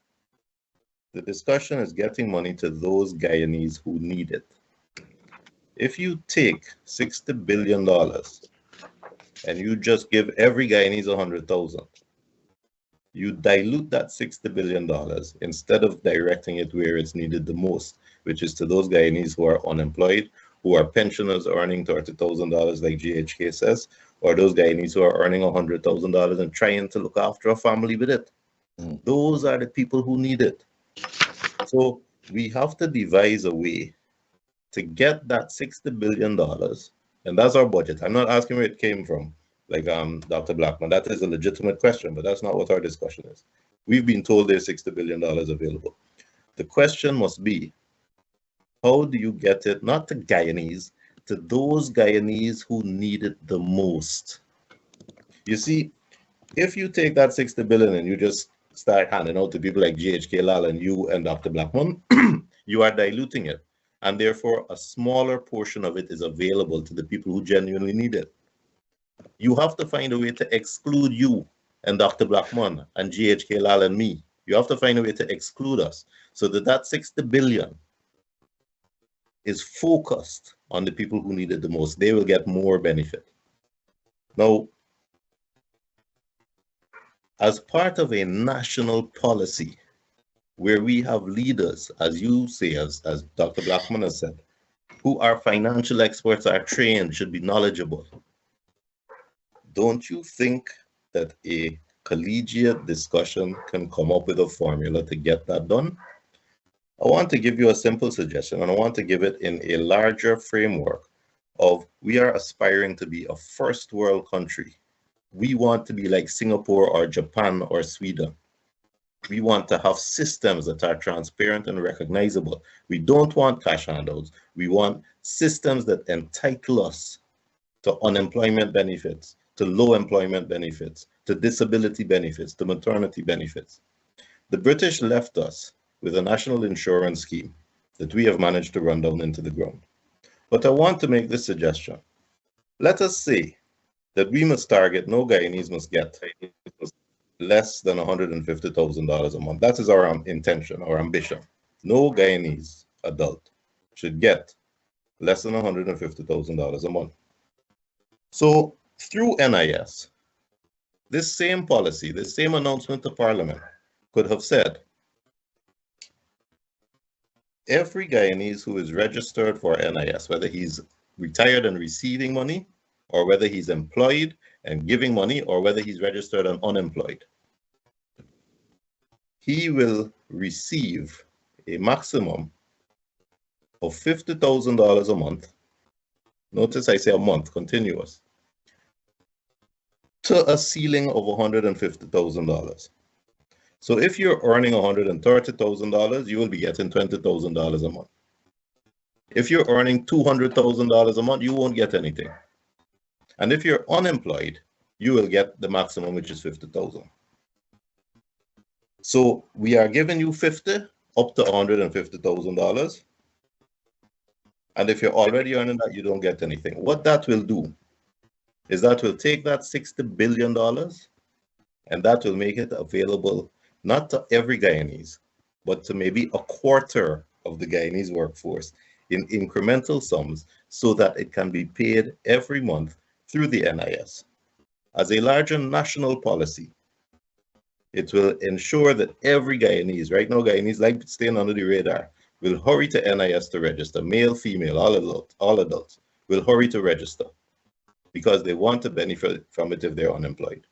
The discussion is getting money to those Guyanese who need it. If you take $60 billion and you just give every Guyanese $100,000, you dilute that $60 billion instead of directing it where it's needed the most, which is to those Guyanese who are unemployed, who are pensioners earning $30,000 like GHK says, or those Guyanese who are earning $100,000 and trying to look after a family with it. Those are the people who need it. So we have to devise a way to get that $60 billion, and that's our budget. I'm not asking where it came from, like Dr. Blackman. That is a legitimate question, but that's not what our discussion is. We've been told there's $60 billion available. The question must be, how do you get it, not to Guyanese, to those Guyanese who need it the most. You see, if you take that 60 billion and you just start handing out to people like GHK Lall and you and Dr. Blackman, you are diluting it. And therefore, a smaller portion of it is available to the people who genuinely need it. You have to find a way to exclude you and Dr. Blackman and GHK Lall and me. You have to find a way to exclude us so that that 60 billion is focused on the people who need it the most. They will get more benefit. Now, as part of a national policy where we have leaders, as you say, as Dr. Blackman has said, who are financial experts, are trained, should be knowledgeable, don't you think that a collegiate discussion can come up with a formula to get that done? I want to give you a simple suggestion, and I want to give it in a larger framework of we are aspiring to be a first world country. We want to be like Singapore or Japan or Sweden. We want to have systems that are transparent and recognizable. We don't want cash handouts. We want systems that entitle us to unemployment benefits, to low employment benefits, to disability benefits, to maternity benefits. The British left us with a national insurance scheme that we have managed to run down into the ground. But I want to make this suggestion. Let us say that we must target, no Guyanese must get less than $150,000 a month. That is our intention, our ambition. No Guyanese adult should get less than $150,000 a month. So through NIS, this same policy, this same announcement to Parliament could have said, every Guyanese who is registered for NIS, whether he's retired and receiving money, or whether he's employed and giving money, or whether he's registered and unemployed, he will receive a maximum of $50,000 a month. Notice I say a month, continuous, to a ceiling of $150,000. So if you're earning $130,000, you will be getting $20,000 a month. If you're earning $200,000 a month, you won't get anything. And if you're unemployed, you will get the maximum, which is $50,000. So we are giving you 50 up to $150,000. And if you're already earning that, you don't get anything. What that will do is that will take that $60 billion and that will make it available not to every Guyanese, but to maybe a quarter of the Guyanese workforce in incremental sums so that it can be paid every month through the NIS. As a larger national policy, it will ensure that every Guyanese, right now Guyanese like staying under the radar, will hurry to NIS to register, male, female, all adults will hurry to register because they want to benefit from it if they're unemployed.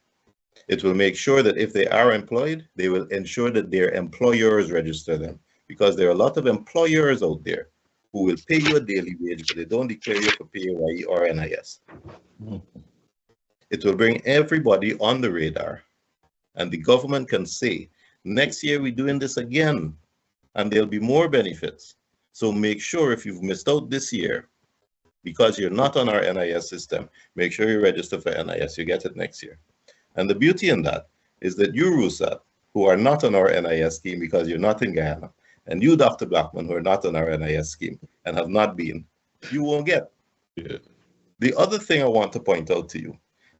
It will make sure that if they are employed, they will ensure that their employers register them, because there are a lot of employers out there who will pay you a daily wage, but they don't declare you for PAYE or NIS. It will bring everybody on the radar, and the government can say, next year we're doing this again, and there'll be more benefits. So make sure if you've missed out this year, because you're not on our NIS system, make sure you register for NIS, you get it next year. And the beauty in that is that you, Rusat, who are not on our NIS scheme because you're not in Guyana, and you, Dr. Blackman, who are not on our NIS scheme and have not been, you won't get. Yeah. The other thing I want to point out to you,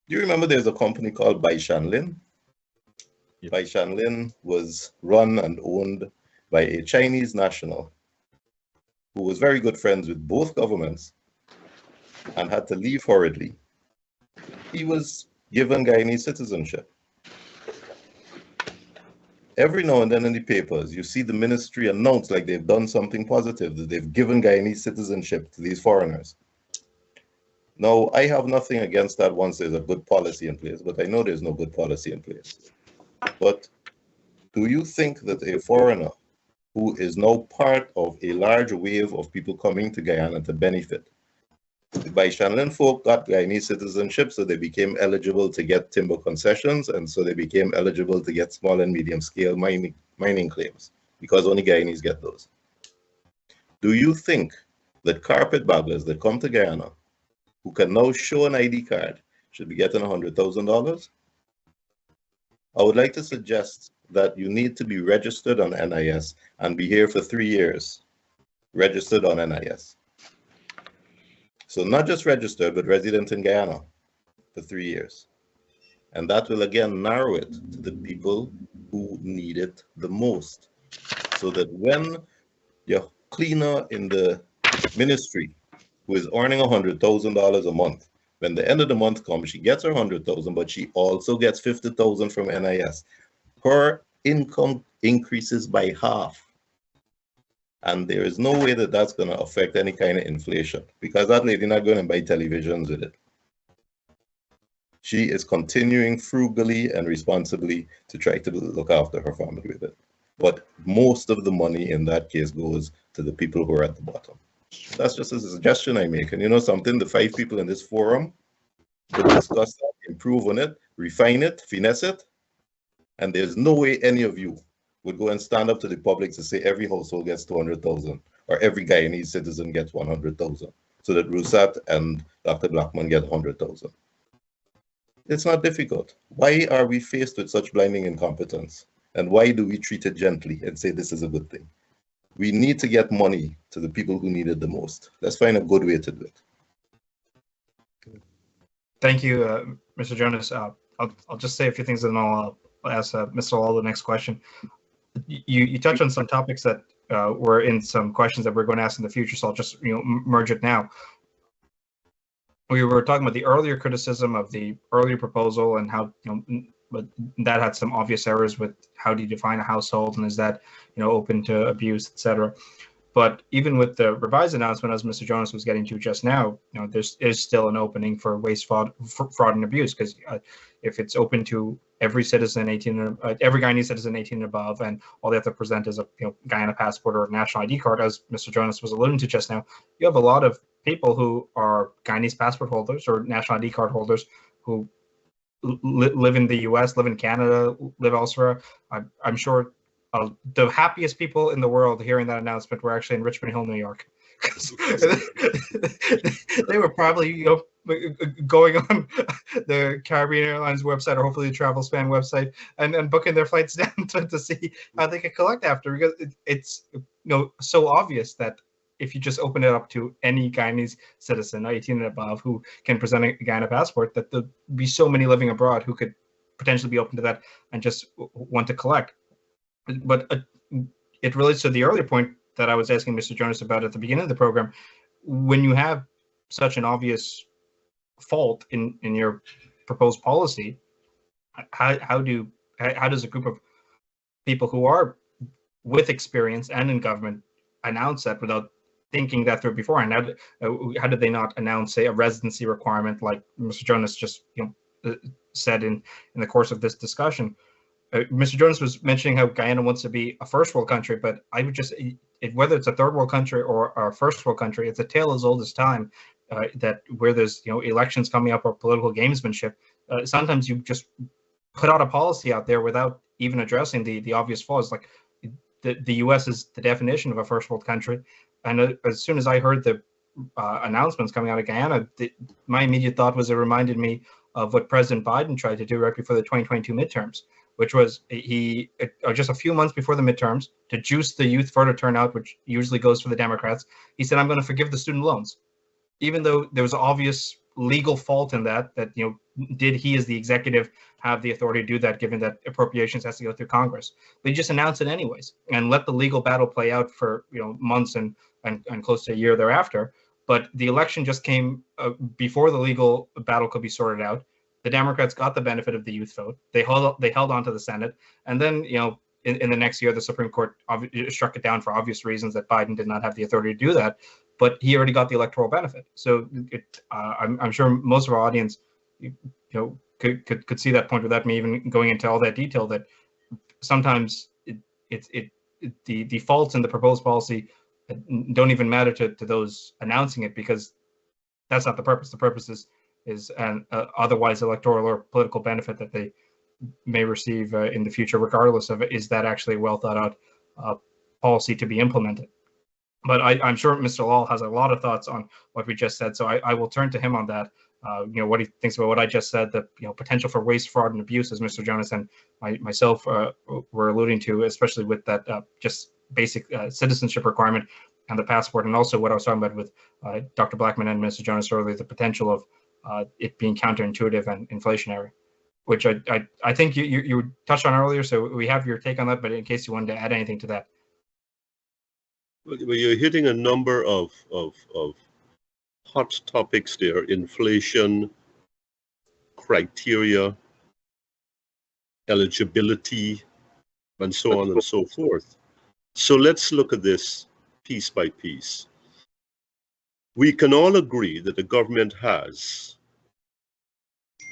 do you remember there's a company called Bai Shanlin? Yep. Bai Shanlin was run and owned by a Chinese national who was very good friends with both governments and had to leave hurriedly. He was given Guyanese citizenship. Every now and then in the papers, you see the ministry announce like they've done something positive, that they've given Guyanese citizenship to these foreigners. Now, I have nothing against that once there's a good policy in place, but I know there's no good policy in place. But do you think that a foreigner who is now part of a large wave of people coming to Guyana to benefit, the Bai Shanlin folk got Guyanese citizenship, so they became eligible to get timber concessions, and so they became eligible to get small and medium scale mining claims, because only Guyanese get those. Do you think that carpetbaggers that come to Guyana who can now show an ID card should be getting $100,000? I would like to suggest that you need to be registered on NIS and be here for 3 years, registered on NIS. So not just registered, but resident in Guyana for 3 years. And that will again narrow it to the people who need it the most. So that when your cleaner in the ministry who is earning $100,000 a month, when the end of the month comes, she gets her $100,000, but she also gets $50,000 from NIS. Her income increases by half. And there is no way that that's going to affect any kind of inflation, because that lady not going to buy televisions with it. She is continuing frugally and responsibly to try to look after her family with it. But most of the money in that case goes to the people who are at the bottom. That's just a suggestion I make. And you know something, the 5 people in this forum will discuss that, improve on it, refine it, finesse it. And there's no way any of you would go and stand up to the public to say every household gets 200,000 or every Guyanese citizen gets 100,000 so that Rusat and Dr. Blackman get 100,000. It's not difficult. Why are we faced with such blinding incompetence? And why do we treat it gently and say this is a good thing? We need to get money to the people who need it the most. Let's find a good way to do it. Thank you, Mr. Jonas. I'll just say a few things and then I'll ask Mr. Lall the next question. You touched on some topics that were in some questions that we're going to ask in the future, so I'll just merge it now. We were talking about the earlier criticism of the earlier proposal and how but that had some obvious errors with how do you define a household and is that open to abuse, etc. But even with the revised announcement, as Mr. Jonas was getting to just now, there is still an opening for waste, fraud and abuse, because if it's open to every citizen 18, every Guyanese citizen 18 and above, and all they have to present is a Guyana passport or a national ID card, as Mr. Jonas was alluding to just now, you have a lot of people who are Guyanese passport holders or national ID card holders who live in the U.S., live in Canada, live elsewhere. I'm sure the happiest people in the world hearing that announcement were actually in Richmond Hill, New York. They were probably going on the Caribbean Airlines website or hopefully the Globespan website and booking their flights down to see how they could collect after, because it's so obvious that if you just open it up to any Guyanese citizen 18 and above who can present a Guyana passport, that there'll be so many living abroad who could potentially be open to that and just want to collect. But it relates to the earlier point that I was asking Mr. Jonas about at the beginning of the program. When you have such an obvious fault in your proposed policy, how does a group of people who are with experience and in government announce that without thinking that through beforehand? How did they not announce, say, a residency requirement like Mr. Jonas just said in the course of this discussion? Mr. Jonas was mentioning how Guyana wants to be a first world country, but I would just, whether it's a third world country or a first world country, it's a tale as old as time. That where there's elections coming up or political gamesmanship, sometimes you just put out a policy out there without even addressing the obvious flaws. Like the U.S. is the definition of a first world country, and as soon as I heard the announcements coming out of Guyana, my immediate thought was it reminded me of what President Biden tried to do right before the 2022 midterms, which was just a few months before the midterms, to juice the youth voter turnout, which usually goes for the Democrats. He said, I'm going to forgive the student loans, even though there was obvious legal fault in that did he as the executive have the authority to do that, given that appropriations has to go through Congress? They just announced it anyways and let the legal battle play out for months and close to a year thereafter. But the election just came before the legal battle could be sorted out. The Democrats got the benefit of the youth vote. They held on to the Senate, and then in the next year the Supreme Court struck it down for obvious reasons that Biden did not have the authority to do that. But he already got the electoral benefit. So I'm sure most of our audience could see that point without me even going into all that detail, that sometimes the faults in the proposed policy don't even matter to those announcing it, because that's not the purpose. The purpose is an otherwise electoral or political benefit that they may receive in the future, regardless of is that actually a well thought out policy to be implemented. But I'm sure Mr. Lall has a lot of thoughts on what we just said, so I will turn to him on that. What he thinks about what I just said, the potential for waste, fraud, and abuse, as Mr. Jonas and myself were alluding to, especially with that just basic citizenship requirement and the passport, and also what I was talking about with Dr. Blackman and Mr. Jonas earlier, the potential of it being counterintuitive and inflationary, which I think you touched on earlier. So we have your take on that, but in case you wanted to add anything to that. Well, you're hitting a number of hot topics there: inflation, criteria, eligibility, and so on and so forth. So let's look at this piece by piece. We can all agree that the government has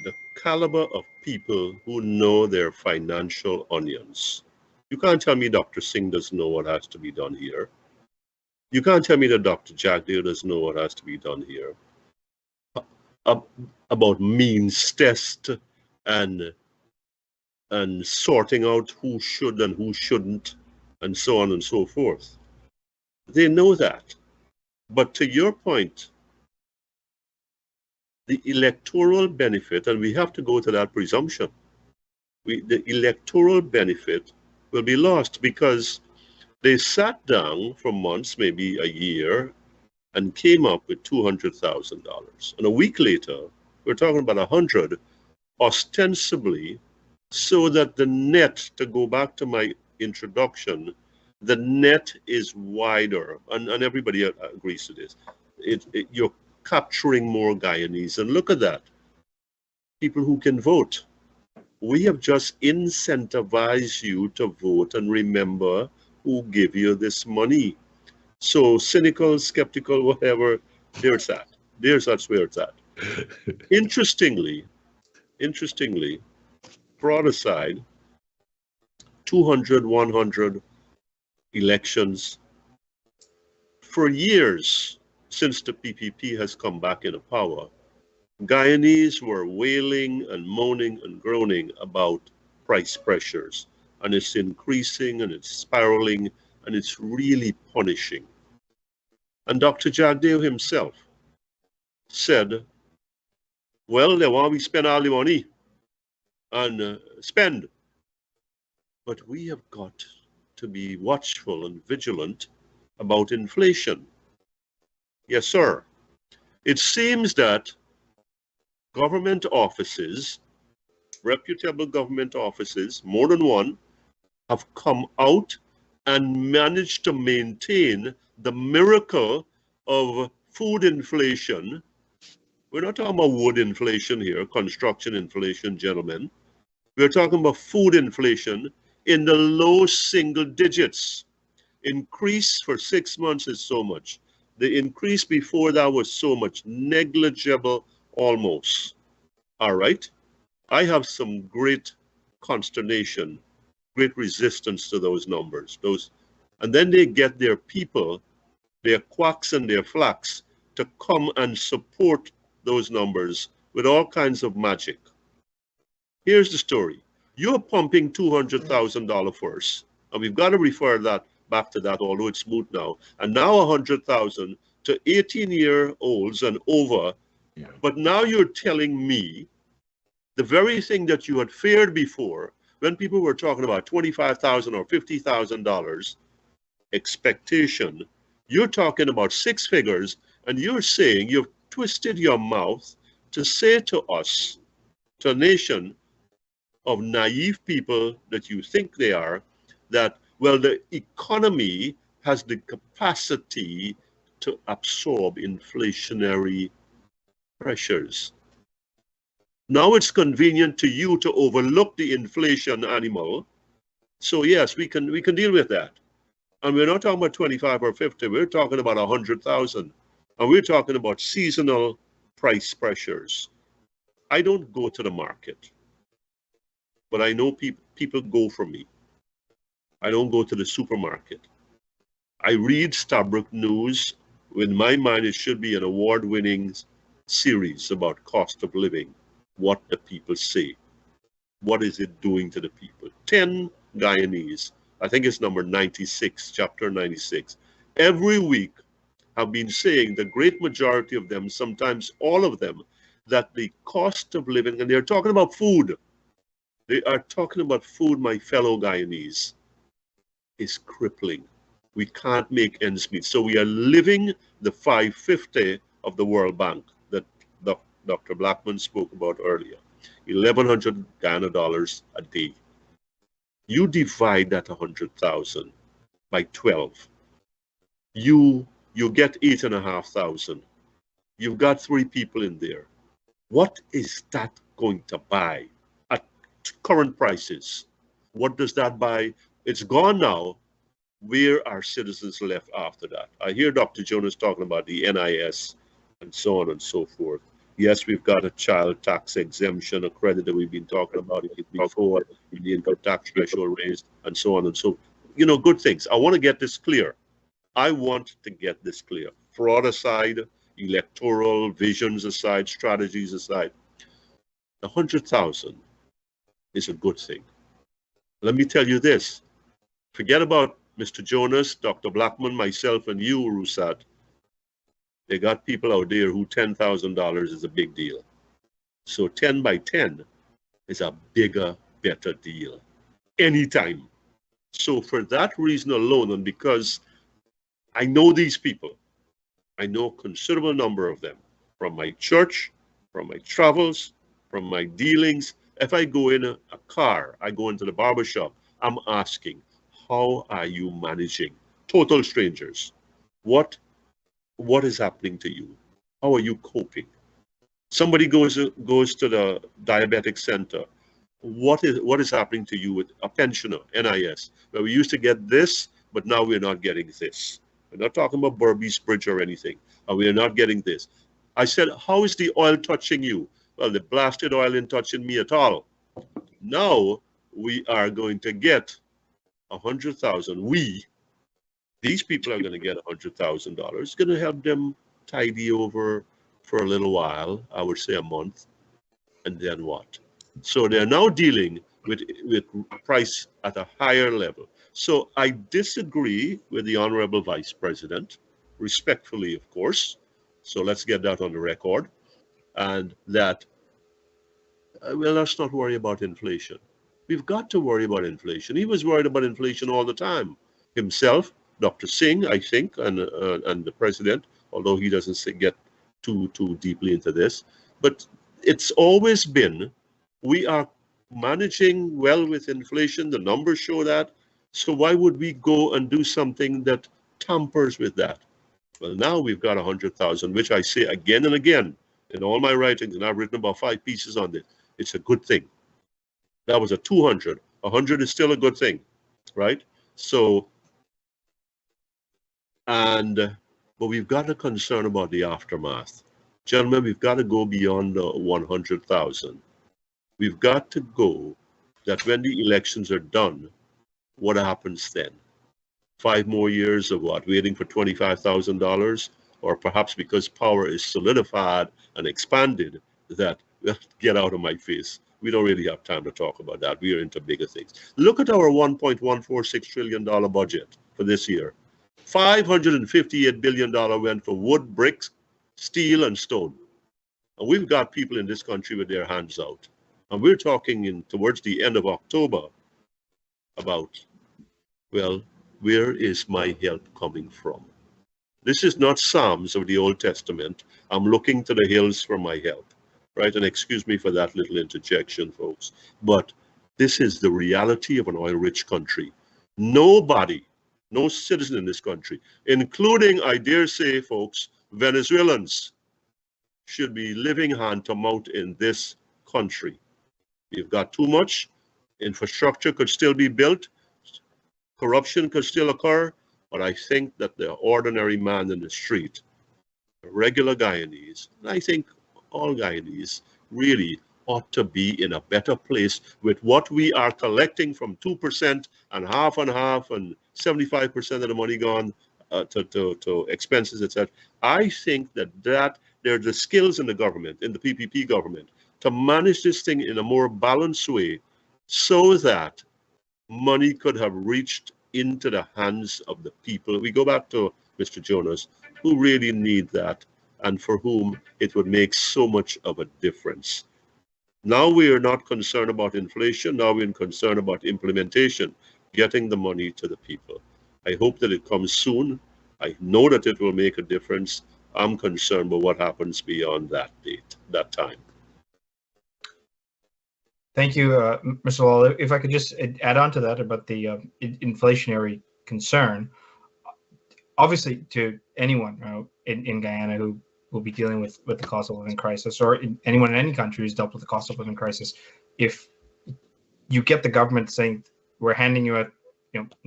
the caliber of people who know their financial onions. You can't tell me Dr. Singh doesn't know what has to be done here. You can't tell me that Dr. Jagdeo doesn't know what has to be done here. About means test and sorting out who should and who shouldn't, and so on and so forth. They know that. But to your point, the electoral benefit, and we have to go to that presumption, the electoral benefit will be lost because they sat down for months, maybe a year, and came up with $200,000. And a week later, we're talking about 100, ostensibly, so that the net, to go back to my introduction, the net is wider, and everybody agrees to this. You're capturing more Guyanese, and look at that. People who can vote. We have just incentivized you to vote and remember who give you this money. So cynical, skeptical, whatever, there's that. That's where it's at. Interestingly, fraud aside, 200, 100 elections. For years, since the PPP has come back into power, Guyanese were wailing and moaning and groaning about price pressures. And it's increasing and it's spiraling and it's really punishing. And Dr. Jagdeo himself said, well, they want we spend all the money and spend. But we have got to be watchful and vigilant about inflation. Yes, sir. It seems that government offices, reputable government offices, more than one, have come out and managed to maintain the miracle of food inflation. We're not talking about wood inflation here, construction inflation, gentlemen. We're talking about food inflation in the low single digits. Increase for 6 months is so much. The increase before that was so much, negligible almost. All right? I have some great consternation, great resistance to those numbers. And then they get their people, their quacks and their flacks, to come and support those numbers with all kinds of magic. Here's the story. You're pumping $200,000 first, and we've got to refer that back to that, although it's moot now. And now 100,000 to 18-year-olds and over. Yeah. But now you're telling me the very thing that you had feared before, when people were talking about $25,000 or $50,000 expectation, you're talking about six figures, and you're saying, you've twisted your mouth to say to us, to a nation of naive people that you think they are, that, well, the economy has the capacity to absorb inflationary pressures. Now it's convenient to you to overlook the inflation animal. So yes, we can deal with that. And we're not talking about 25 or 50, we're talking about 100,000. And we're talking about seasonal price pressures. I don't go to the market, but I know people go for me. I don't go to the supermarket. I read Stabrook News. In my mind, it should be an award-winning series about cost of living. What the people say. What is it doing to the people? 10 Guyanese. I think it's number 96, chapter 96. every week have been saying, the great majority of them, sometimes all of them, that the cost of living, and they're talking about food, they are talking about food, my fellow Guyanese, is crippling. We can't make ends meet. So we are living the 550 of the World Bank that Dr. Blackman spoke about earlier. 1,100 Ghana dollars a day. You divide that 100,000 by 12. You get 8,500. You've got 3 people in there. What is that going to buy at current prices? What does that buy? It's gone now. Where are citizens left after that? I hear Dr. Jonas talking about the NIS and so on and so forth. Yes, we've got a child tax exemption, a credit that we've been talking about before, the income tax threshold raised, and so on and so, good things. I want to get this clear. I want to get this clear. Fraud aside, electoral visions aside, strategies aside, 100,000 is a good thing. Let me tell you this. Forget about Mr. Jonas, Dr. Blackman, myself, and you, Rusat. They got people out there who $10,000 is a big deal. So 10 by 10 is a bigger, better deal anytime. So for that reason alone, and because I know these people, I know a considerable number of them from my church, from my travels, from my dealings. If I go in a car, I go into the barber shop, I'm asking, how are you managing? Total strangers. What is happening to you? How are you coping? Somebody goes to the diabetic center. What is happening to you with a pensioner, NIS? Well, we used to get this, but now we're not getting this. We're not talking about Burby's Bridge or anything. We are not getting this. I said, how is the oil touching you? Well, the blasted oil isn't touching me at all. Now we are going to get 100,000. These people are going to get $100,000. It's going to help them tidy over for a little while, I would say a month, and then what? So they're now dealing with price at a higher level. So I disagree with the Honorable Vice President, respectfully, of course. So let's get that on the record. And that, well, let's not worry about inflation. We've got to worry about inflation. He was worried about inflation all the time. Himself, Dr. Singh, I think, and the president, although he doesn't get too deeply into this. But it's always been, we are managing well with inflation. The numbers show that. So why would we go and do something that tampers with that? Well, now we've got 100,000, which I say again and again in all my writings, and I've written about 5 pieces on this. It's a good thing. That was a 200. 100 is still a good thing, right? So, but we've got a concern about the aftermath. Gentlemen, we've got to go beyond the 100,000. We've got to go that when the elections are done, what happens then? 5 more years of what? Waiting for $25,000? Or perhaps because power is solidified and expanded, that, well, get out of my face. We don't really have time to talk about that. We are into bigger things. Look at our $1.146 trillion budget for this year. $558 billion went for wood, bricks, steel, and stone. And we've got people in this country with their hands out. And we're talking towards the end of October about, well, where is my help coming from? This is not Psalms of the Old Testament. I'm looking to the hills for my help, right? And excuse me for that little interjection, folks. But this is the reality of an oil-rich country. Nobody, no citizen in this country, including, I dare say, folks, Venezuelans, should be living hand to mouth in this country. We've got too much. Infrastructure could still be built. Corruption could still occur. But I think that the ordinary man in the street, the regular Guyanese, and I think all Guyanese, really ought to be in a better place with what we are collecting from 2% and half, and 75% of the money gone to expenses, etc. I think that there are the skills in the government, in the PPP government, to manage this thing in a more balanced way so that money could have reached into the hands of the people. We go back to Mr. Jonas, who really need that and for whom it would make so much of a difference. Now we are not concerned about inflation. Now we're concerned about implementation, getting the money to the people. I hope that it comes soon. I know that it will make a difference. I'm concerned about what happens beyond that date, that time. Thank you, Mr. Lall. If I could just add on to that about the inflationary concern, obviously to anyone in Guyana who will be dealing with the cost of living crisis, or anyone in any country who's dealt with the cost of living crisis, if you get the government saying we're handing you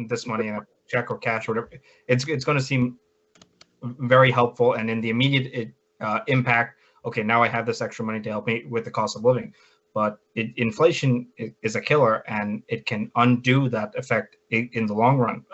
this money in a check or cash or whatever, it's going to seem very helpful, and in the immediate impact, okay, now I have this extra money to help me with the cost of living. But inflation is a killer, and it can undo that effect in the long run.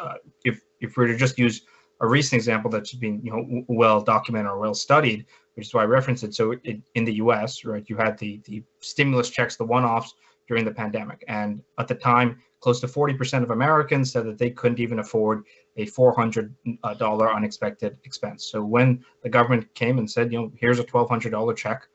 If we were to just use a recent example that's been well documented or well studied, which is why I referenced it. So in the U.S., right, you had the stimulus checks, the one-offs during the pandemic, and at the time, close to 40% of Americans said that they couldn't even afford a $400 unexpected expense. So when the government came and said, here's a $1,200 check,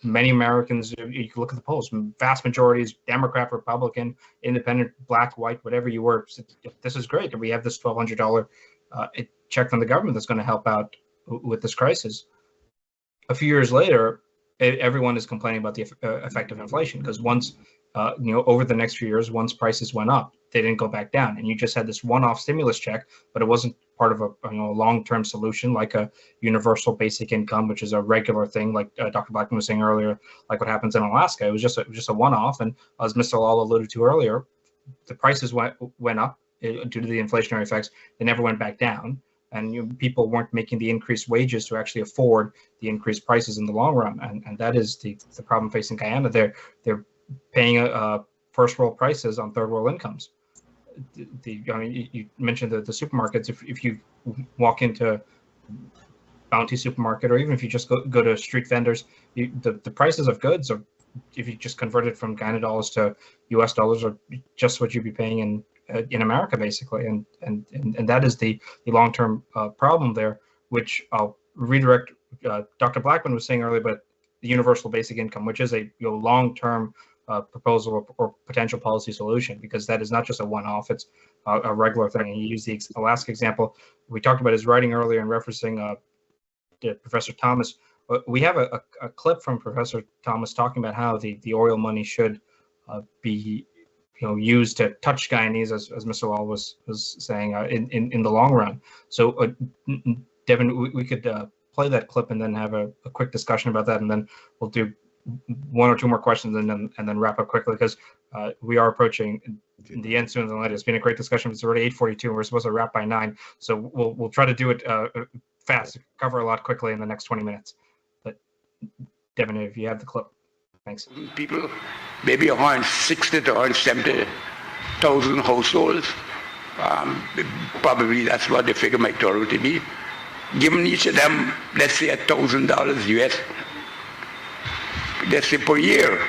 many Americans, you can look at the polls, vast majorities, Democrat, Republican, independent, black, white, whatever you were, said, this is great. We have this $1,200 check from the government that's going to help out with this crisis. A few years later, everyone is complaining about the effect of inflation, because once, over the next few years, once prices went up, they didn't go back down. And you just had this one-off stimulus check, but it wasn't part of a long-term solution like a universal basic income, which is a regular thing, like Dr. Blackman was saying earlier, like what happens in Alaska. It was just a one-off. And as Mr. Lall alluded to earlier, the prices went up due to the inflationary effects. They never went back down. And people weren't making the increased wages to actually afford the increased prices in the long run. And that is the problem facing Guyana. They're paying first world prices on third world incomes. You mentioned the supermarkets. If you walk into Bounty supermarket, or even if you just go to street vendors, the prices of goods, or if you just convert it from Guyana dollars to US dollars, are just what you'd be paying in America, basically. And that is the long-term problem there, which I'll redirect. Dr. Blackman was saying earlier about the universal basic income, which is a long-term proposal or potential policy solution, because that is not just a one-off, it's a regular thing. And you use the Alaska example we talked about his writing earlier in referencing Professor Thomas. We have a clip from Professor Thomas talking about how the oil money should be used to touch Guyanese, as Mr. Lall was saying, in the long run. So Devin, we could play that clip and then have a quick discussion about that, and then we'll do one or two more questions and then wrap up quickly, because we are approaching the end sooner than later. It's been a great discussion. It's already 8:42 and we're supposed to wrap by 9, so we'll try to do it fast, cover a lot quickly in the next 20 minutes. But Devin, if you have the clip. Thanks. People, maybe 160 to 170,000 households. Probably that's what the figure might turn out to be. Giving each of them, let's say $1,000 US, let's say per year,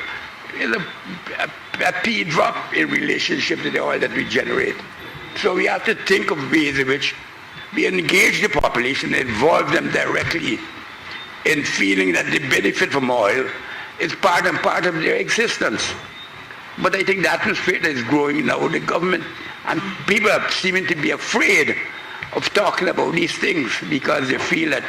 is a pea drop in relationship to the oil that we generate. So we have to think of ways in which we engage the population, involve them directly in feeling that they benefit from oil is part of their existence. But I think the atmosphere that is growing now, the government and people are seeming to be afraid of talking about these things, because they feel that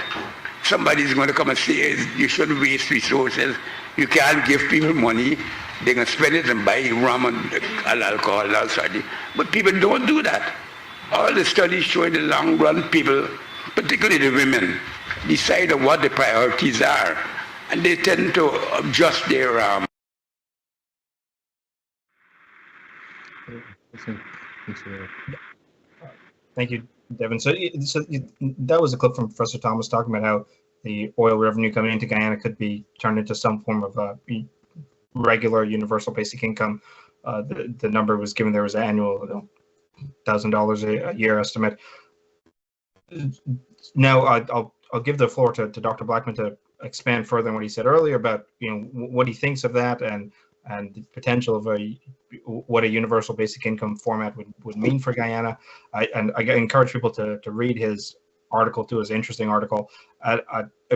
somebody's going to come and say, you shouldn't waste resources, you can't give people money, they can spend it and buy rum and alcohol and all sorts. But people don't do that. All the studies show in the long run, people, particularly the women, decide on what the priorities are, and they tend to adjust their Thank you, Devin. So that was a clip from Professor Thomas talking about how the oil revenue coming into Guyana could be turned into some form of regular universal basic income. The number was given there was an annual $1,000 a year estimate. Now I'll give the floor to Dr. Blackman to expand further on what he said earlier about what he thinks of that and the potential of what a universal basic income format would mean for Guyana. I encourage people to read his article too. It was an interesting article.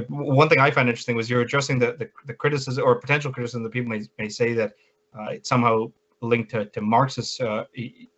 One thing I found interesting was you're addressing the criticism or potential criticism that people may say that it's somehow linked to Marxist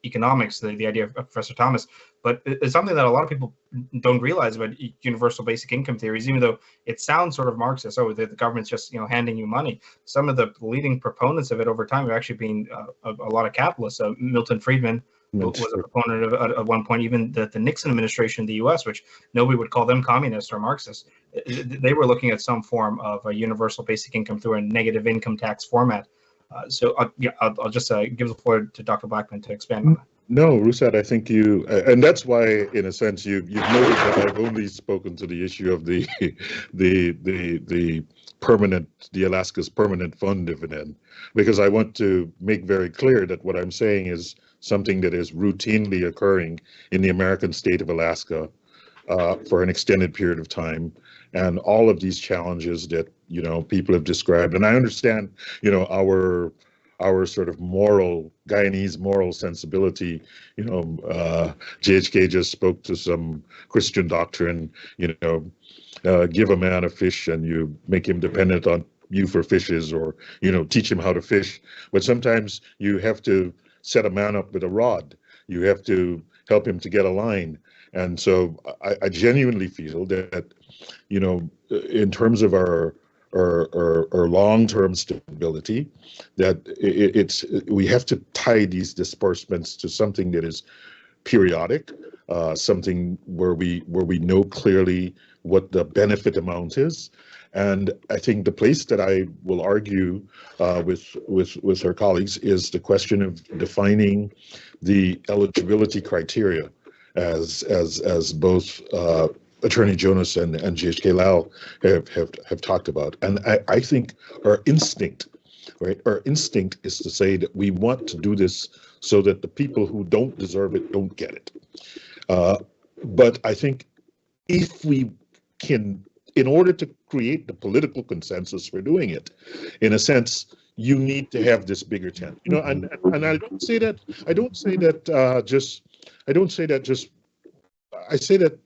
economics, the idea of Professor Thomas. But it's something that a lot of people don't realize about universal basic income theories, even though it sounds sort of Marxist. Oh, the government's just handing you money. Some of the leading proponents of it over time have actually been a lot of capitalists. Milton Friedman was a proponent of at one point. Even the Nixon administration in the U.S., which nobody would call them communists or Marxists, they were looking at some form of a universal basic income through a negative income tax format. So I'll just give the floor to Dr. Blackman to expand on that. No, Rusad, I think you, and that's why, in a sense, you've noted that I've only spoken to the issue of the Alaska's permanent fund dividend, because I want to make very clear that what I'm saying is something that is routinely occurring in the American state of Alaska for an extended period of time, and all of these challenges that people have described. And I understand our sort of Guyanese moral sensibility. GHK just spoke to some Christian doctrine, give a man a fish and you make him dependent on you for fishes, or, teach him how to fish. But sometimes you have to set a man up with a rod. You have to help him to get a line. And so I genuinely feel that, in terms of our long-term stability, that we have to tie these disbursements to something that is periodic, something where we know clearly what the benefit amount is. And I think the place that I will argue with her colleagues is the question of defining the eligibility criteria, as both Attorney Jonas and GHK Lall have talked about. And I think our instinct is to say that we want to do this so that the people who don't deserve it don't get it. But I think if we can, in order to create the political consensus for doing it, in a sense, you need to have this bigger tent. And I say that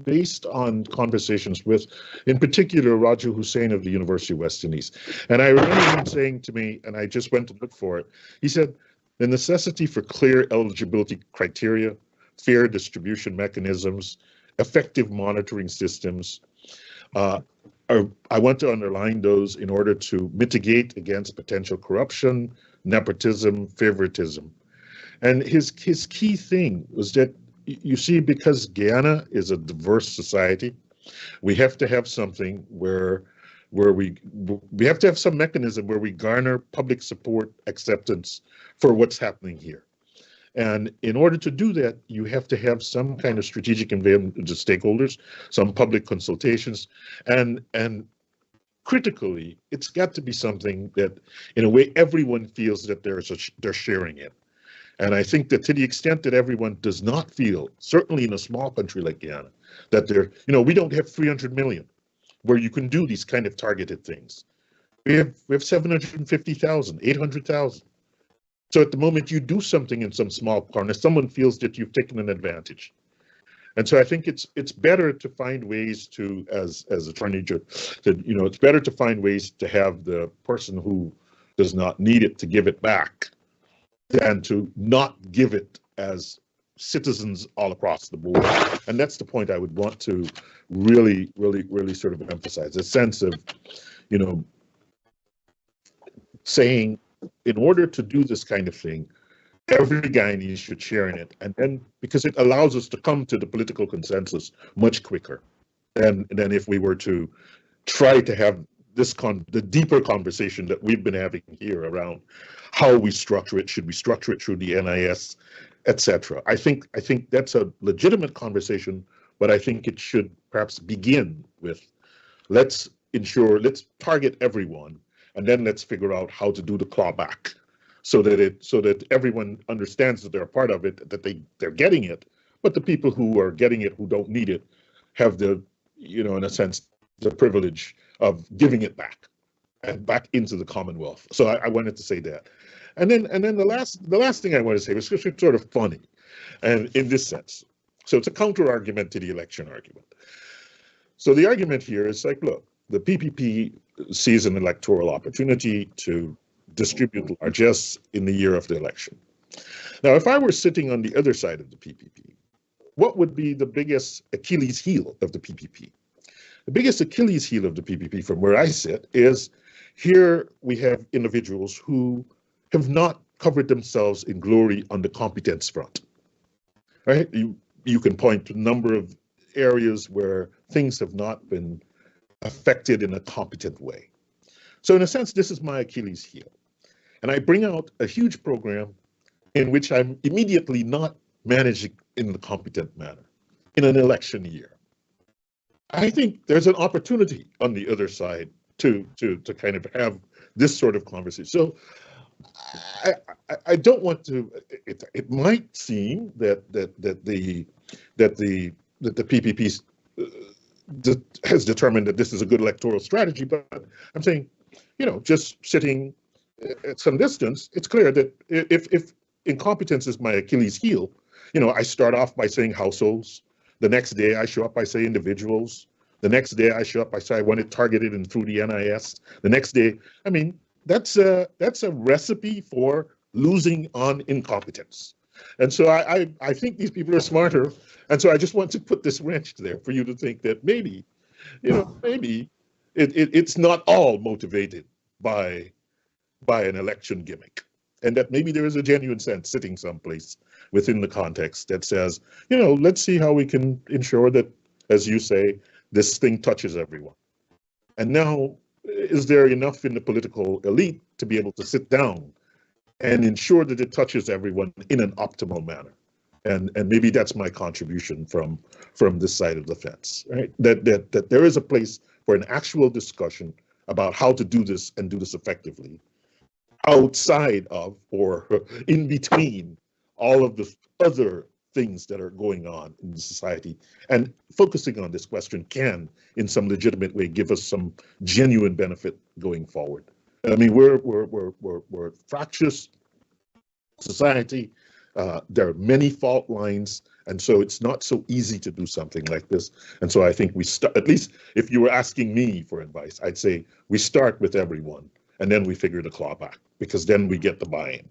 based on conversations with, in particular, Raju Hussain of the University of West Indies. And I remember him saying to me, and I just went to look for it, he said, the necessity for clear eligibility criteria, fair distribution mechanisms, effective monitoring systems, I want to underline those in order to mitigate against potential corruption, nepotism, favoritism. And his key thing was that, you see, because Guyana is a diverse society, we have to have something where we have to have some mechanism where we garner public support, acceptance for what's happening here. And in order to do that, you have to have some kind of strategic involvement of the stakeholders, some public consultations, and critically, it's got to be something that, in a way, everyone feels that they're sharing it. And I think that to the extent that everyone does not feel, certainly in a small country like Guyana, that we don't have 300 million where you can do these kind of targeted things. We have 750,000, 800,000. So at the moment you do something in some small corner, someone feels that you've taken an advantage. And so I think it's better to find ways to, as Attorney General said, it's better to find ways to have the person who does not need it to give it back than to not give it as citizens all across the board. And that's the point I would want to really, really, really sort of emphasize, a sense of, saying, in order to do this kind of thing, every Guyanese should share in it. And then, because it allows us to come to the political consensus much quicker than if we were to try to have the deeper conversation that we've been having here around how we structure it. Should we structure it through the NIS, etc.? I think that's a legitimate conversation, but I think it should perhaps begin with, let's target everyone, and then let's figure out how to do the clawback so that everyone understands that they're a part of it, that they're getting it, but the people who are getting it, who don't need it, have the, in a sense, the privilege of giving it back and back into the Commonwealth. So I wanted to say that. And then the last thing I want to say was sort of funny, and in this sense. So it's a counter argument to the election argument. So the argument here is like, look, the PPP sees an electoral opportunity to distribute largesse in the year of the election. Now, if I were sitting on the other side of the PPP, what would be the biggest Achilles heel of the PPP? The biggest Achilles heel of the PPP from where I sit is here we have individuals who have not covered themselves in glory on the competence front, right? You can point to a number of areas where things have not been affected in a competent way. So in a sense, this is my Achilles heel. And I bring out a huge program in which I'm immediately not managing in the competent manner in an election year. I think there's an opportunity on the other side to kind of have this sort of conversation. So I don't want to. It might seem that the PPP has determined that this is a good electoral strategy, but I'm saying, just sitting at some distance, it's clear that if incompetence is my Achilles heel, I start off by saying households. The next day I show up by saying individuals. The next day I show up by saying I want it targeted and through the NIS. The next day, I mean, that's a recipe for losing on incompetence. And so I think these people are smarter. And so I just want to put this wrench there for you to think that maybe, maybe it's not all motivated by an election gimmick. And that maybe there is a genuine sense sitting someplace within the context that says, let's see how we can ensure that, as you say, this thing touches everyone. And now, is there enough in the political elite to be able to sit down and ensure that it touches everyone in an optimal manner? And maybe that's my contribution from this side of the fence, right? That there is a place for an actual discussion about how to do this and do this effectively, outside of or in between all of the other things that are going on in the society. And focusing on this question can, in some legitimate way, give us some genuine benefit going forward. I mean, we're a fractious society. There are many fault lines, and so it's not so easy to do something like this. And so I think we start, at least if you were asking me for advice, I'd say we start with everyone, and then we figure the clawback, because then we get the buy-in.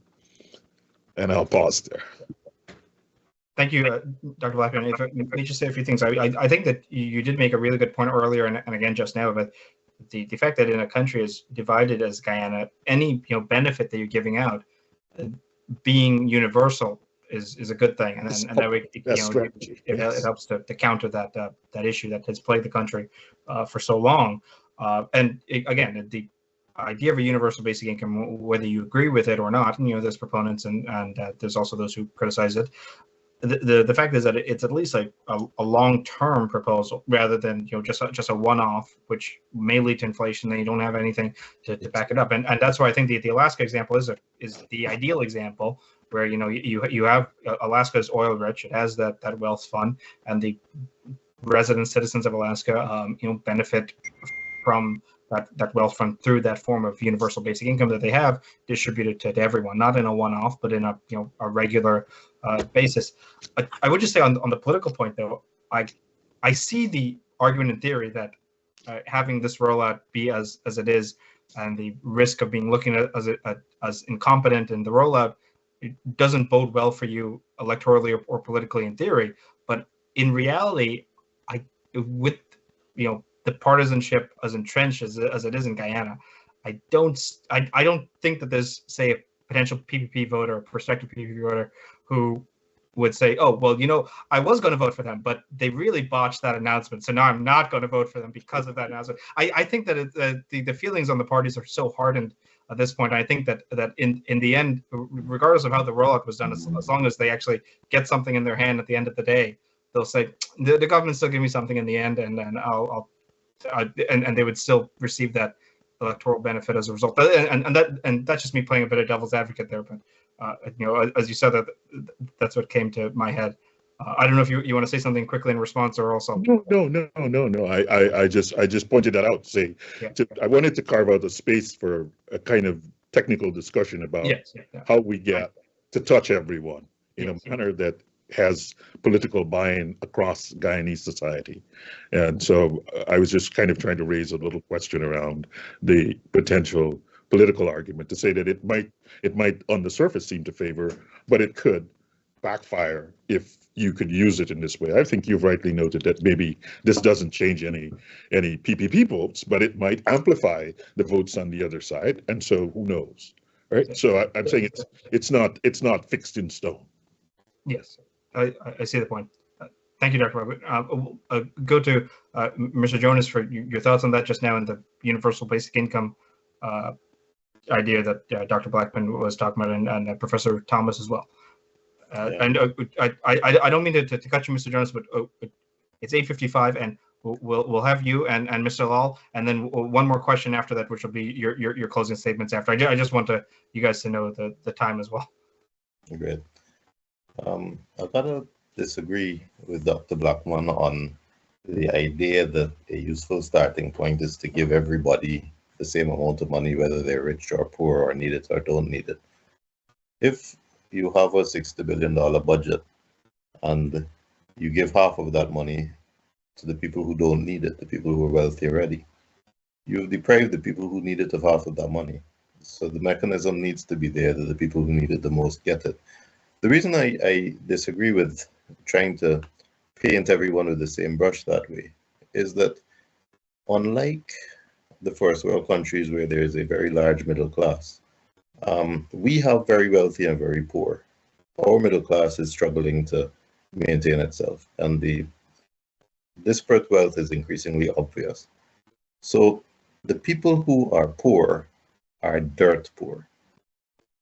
And I'll pause there. Thank you, Dr. Blackman. If I may just say a few things. I think that you did make a really good point earlier, and again just now, about the fact that in a country as divided as Guyana, any benefit that you're giving out being universal is a good thing, and that way it helps to counter that issue that has plagued the country for so long. Again, the idea of a universal basic income, whether you agree with it or not, there's proponents and there's also those who criticize it. The fact is that it's at least like a long-term proposal rather than just a one-off, which may lead to inflation and you don't have anything to back it up. And that's why I think the Alaska example is the ideal example, where you have Alaska is oil rich, it has that wealth fund, and the resident citizens of Alaska benefit from that wealth fund through that form of universal basic income that they have distributed to everyone, not in a one-off, but in a regular basis. I would just say on the political point, though, I see the argument in theory that having this rollout be as it is, and the risk of being looking at as incompetent in the rollout, it doesn't bode well for you electorally or politically in theory. But in reality, with the partisanship as entrenched as it is in Guyana, I don't think that there's, say, a potential PPP voter or prospective PPP voter who would say, oh, well, I was going to vote for them, but they really botched that announcement, so now I'm not going to vote for them because of that announcement. I think that the feelings on the parties are so hardened at this point. I think that in the end, regardless of how the rollout was done, as long as they actually get something in their hand at the end of the day, they'll say the government still give me something in the end, and then and they would still receive that electoral benefit as a result. And that's just me playing a bit of devil's advocate there. But as you said, that's what came to my head. I don't know if you want to say something quickly in response, or also. No. I just pointed that out. I wanted to carve out a space for a kind of technical discussion about how we get to touch everyone in a manner that has political buy-in across Guyanese society. And so I was just kind of trying to raise a little question around the potential political argument to say that it might on the surface seem to favor, but it could backfire if you could use it in this way. I think you've rightly noted that maybe this doesn't change any PPP votes, but it might amplify the votes on the other side. And so who knows, right? So I'm saying it's not fixed in stone. Yes, I see the point. Thank you, Dr. Robert. Go to Mr. Jonas for your thoughts on that just now and the universal basic income idea that Dr. Blackman was talking about and Professor Thomas as well. And I don't mean to cut you, Mr. Jonas, but it's 8:55, and we'll have you and Mr. Lall, and then one more question after that, which will be your closing statements after. I just want you guys to know the time as well. Great. I gotta disagree with Dr. Blackman on the idea that a useful starting point is to give everybody the same amount of money, whether they're rich or poor or need it or don't need it. If you have a $60 billion budget and you give half of that money to the people who don't need it, the people who are wealthy already, you've deprived the people who need it of half of that money. So the mechanism needs to be there that the people who need it the most get it. The reason I disagree with trying to paint everyone with the same brush that way is that unlike the first world countries where there is a very large middle class, we have very wealthy and very poor. Our middle class is struggling to maintain itself, and the disparate wealth is increasingly obvious. So the people who are poor are dirt poor.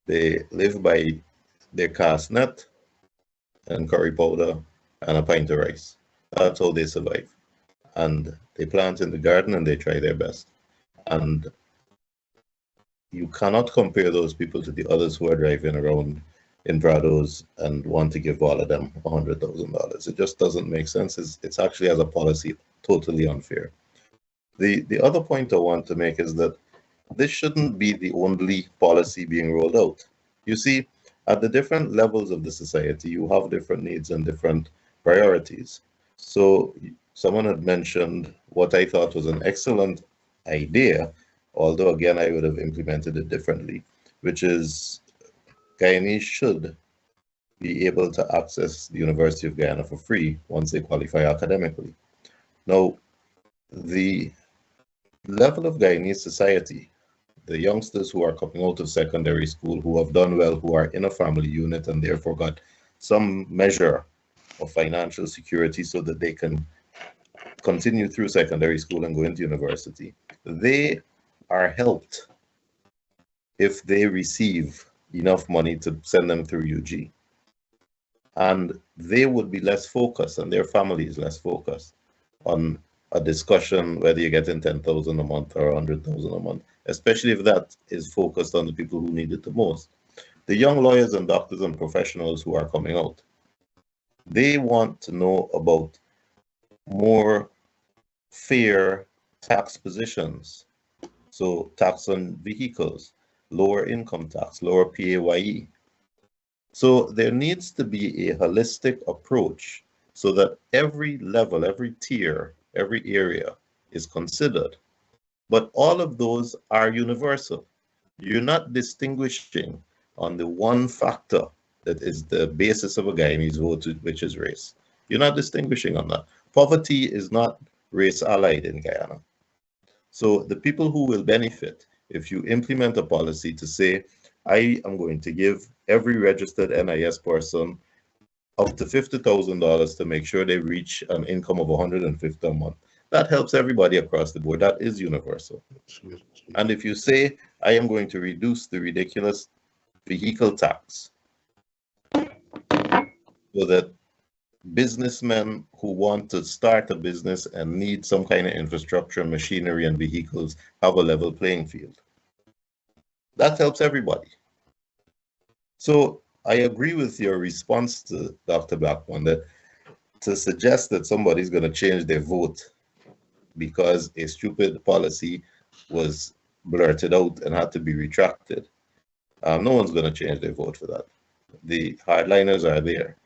They live by their cast net and curry powder and a pint of rice. That's how they survive. And they plant in the garden and they try their best. And you cannot compare those people to the others who are driving around in Prados and want to give all of them $100,000. It just doesn't make sense. It's actually, as a policy, totally unfair. The other point I want to make is that this shouldn't be the only policy being rolled out. You see, at the different levels of the society, you have different needs and different priorities. So someone had mentioned what I thought was an excellent idea, although again, I would have implemented it differently, which is Guyanese should be able to access the University of Guyana for free once they qualify academically. Now, the level of Guyanese society, the youngsters who are coming out of secondary school, who have done well, who are in a family unit and therefore got some measure of financial security so that they can continue through secondary school and go into university, they are helped if they receive enough money to send them through UG. And they would be less focused, and their family is less focused on a discussion whether you're getting 10,000 a month or 100,000 a month, especially if that is focused on the people who need it the most. The young lawyers and doctors and professionals who are coming out, they want to know about more fair tax positions. So tax on vehicles, lower income tax, lower PAYE. So there needs to be a holistic approach so that every level, every tier, every area is considered. But all of those are universal. You're not distinguishing on the one factor that is the basis of a Guyanese vote, which is race. You're not distinguishing on that. Poverty is not race allied in Guyana. So the people who will benefit if you implement a policy to say, I am going to give every registered NIS person up to $50,000 to make sure they reach an income of $150 a month. That helps everybody across the board. That is universal. And if you say, I am going to reduce the ridiculous vehicle tax so that businessmen who want to start a business and need some kind of infrastructure, machinery, and vehicles have a level playing field. That helps everybody. So I agree with your response to Dr. Blackman that to suggest that somebody's going to change their vote because a stupid policy was blurted out and had to be retracted. No one's going to change their vote for that. The hardliners are there.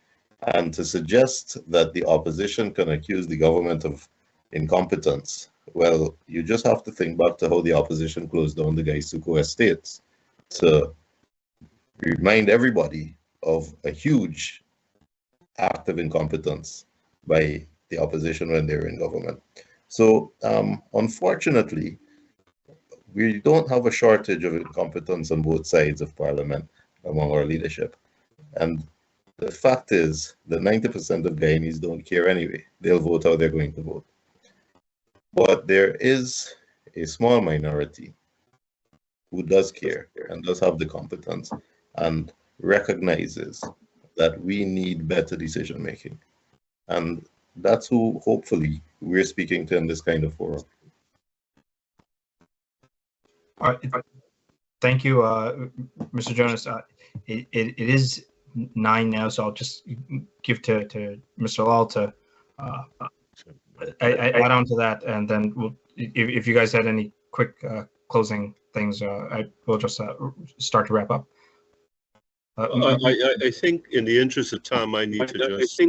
And to suggest that the opposition can accuse the government of incompetence, well, you just have to think back to how the opposition closed down the Gaisuko estates to remind everybody of a huge act of incompetence by the opposition when they were in government. So unfortunately, we don't have a shortage of incompetence on both sides of parliament among our leadership. And the fact is that 90% of Guyanese don't care anyway. They'll vote how they're going to vote. But there is a small minority who does care and does have the competence and recognizes that we need better decision making. And that's who hopefully we're speaking to in this kind of forum. All right. Thank you, Mr. Jonas. It is 9 now, so I'll just give to Mr. Lall to add on to that, and then we'll, if you guys had any quick closing things, we'll just start to wrap up. I think in the interest of time, I need to just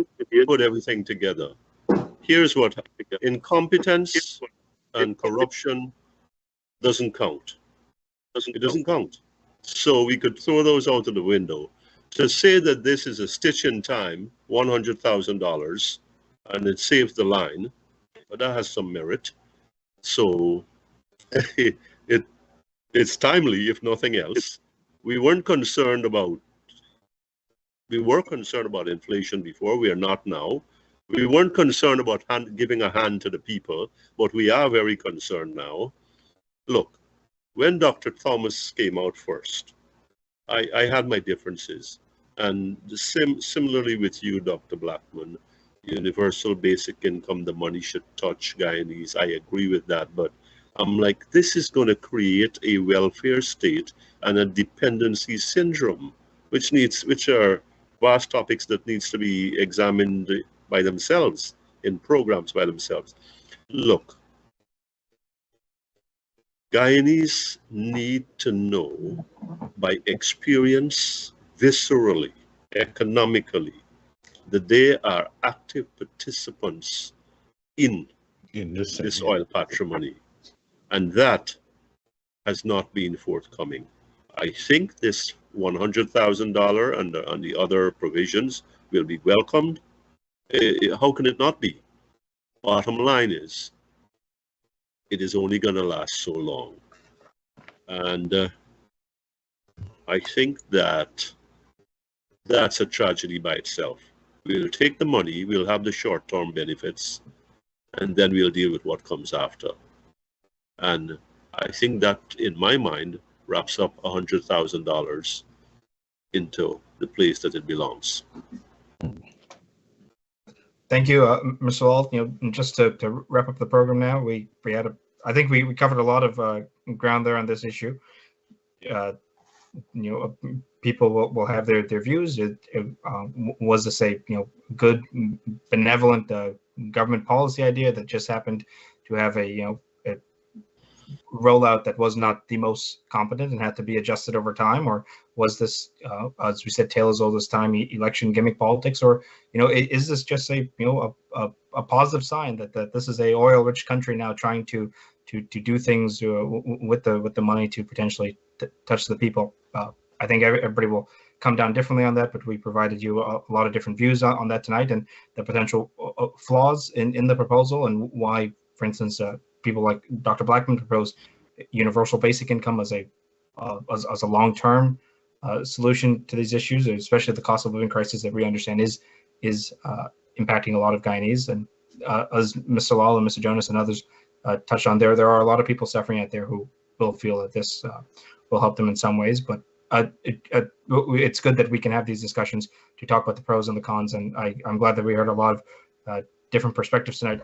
put everything together. Here's what incompetence and corruption doesn't count. It doesn't count. So we could throw those out of the window. To say that this is a stitch in time, $100,000, and it saved the line, but that has some merit. So it's timely, if nothing else. We were concerned about inflation before. We are not now. We weren't concerned about giving a hand to the people, but we are very concerned now. Look, when Dr. Thomas came out first, I had my differences. And similarly with you, Dr. Blackman, universal basic income, the money should touch Guyanese. I agree with that, but I'm like, this is going to create a welfare state and a dependency syndrome, which are vast topics that needs to be examined by themselves in programs by themselves. Look, Guyanese need to know by experience, viscerally, economically, that they are active participants in this oil patrimony. And that has not been forthcoming. I think this $100,000 and the other provisions will be welcomed. How can it not be? Bottom line is, it is only going to last so long. And I think that that's a tragedy by itself. We'll take the money, we'll have the short-term benefits, and then we'll deal with what comes after. And I think that, in my mind, wraps up $100,000 into the place that it belongs. Thank you, Mr. Lall. Just to wrap up the program now, I think we covered a lot of ground there on this issue. People will have their views. It was this a good, benevolent government policy idea that just happened to have a rollout that was not the most competent and had to be adjusted over time, or was this, as we said, tale as old as time, election gimmick politics, or is this just a positive sign that this is a oil-rich country now trying to do things with the money to potentially touch the people? I think everybody will come down differently on that, but we provided you a lot of different views on that tonight, and the potential flaws in the proposal, and why, for instance, people like Dr. Blackman proposed universal basic income as a long-term solution to these issues, especially the cost of living crisis that we understand is impacting a lot of Guyanese. And as Mr. Lall and Mr. Jonas and others touched on, there are a lot of people suffering out there who will feel that this will help them in some ways. But it's good that we can have these discussions to talk about the pros and the cons. And I'm glad that we heard a lot of different perspectives tonight.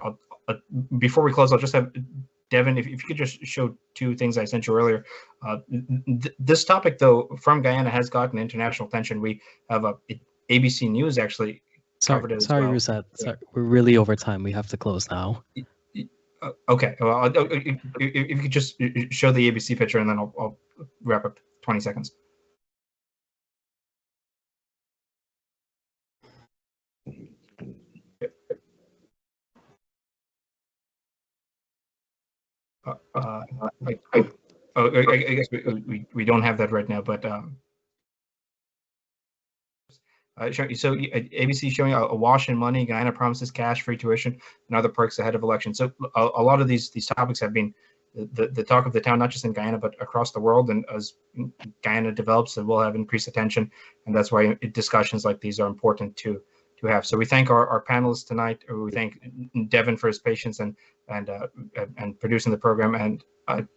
Before we close, I'll just have Devin, if you could just show two things I sent you earlier. This topic, though, from Guyana has gotten international attention. We have ABC News actually covered it as well. Sorry, Rusat. Sorry, we're really over time. We have to close now. Okay. Well, if you could just show the ABC picture, and then I'll wrap up 20 seconds. I guess we don't have that right now, but so ABC showing a wash in money. Guyana promises cash, free tuition, and other perks ahead of election. So a lot of these topics have been the talk of the town, not just in Guyana but across the world. And as Guyana develops, it will have increased attention, and that's why discussions like these are important to have. So we thank our panelists tonight. We thank Devin for his patience and producing the program, and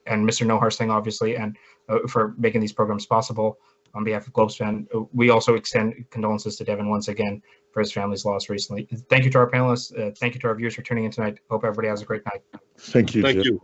Mr. Noharsling, obviously, and for making these programs possible. On behalf of Globespan, we also extend condolences to Devin once again for his family's loss recently. Thank you to our panelists. Thank you to our viewers for tuning in tonight. Hope everybody has a great night. Thank you, Thank Jim. you.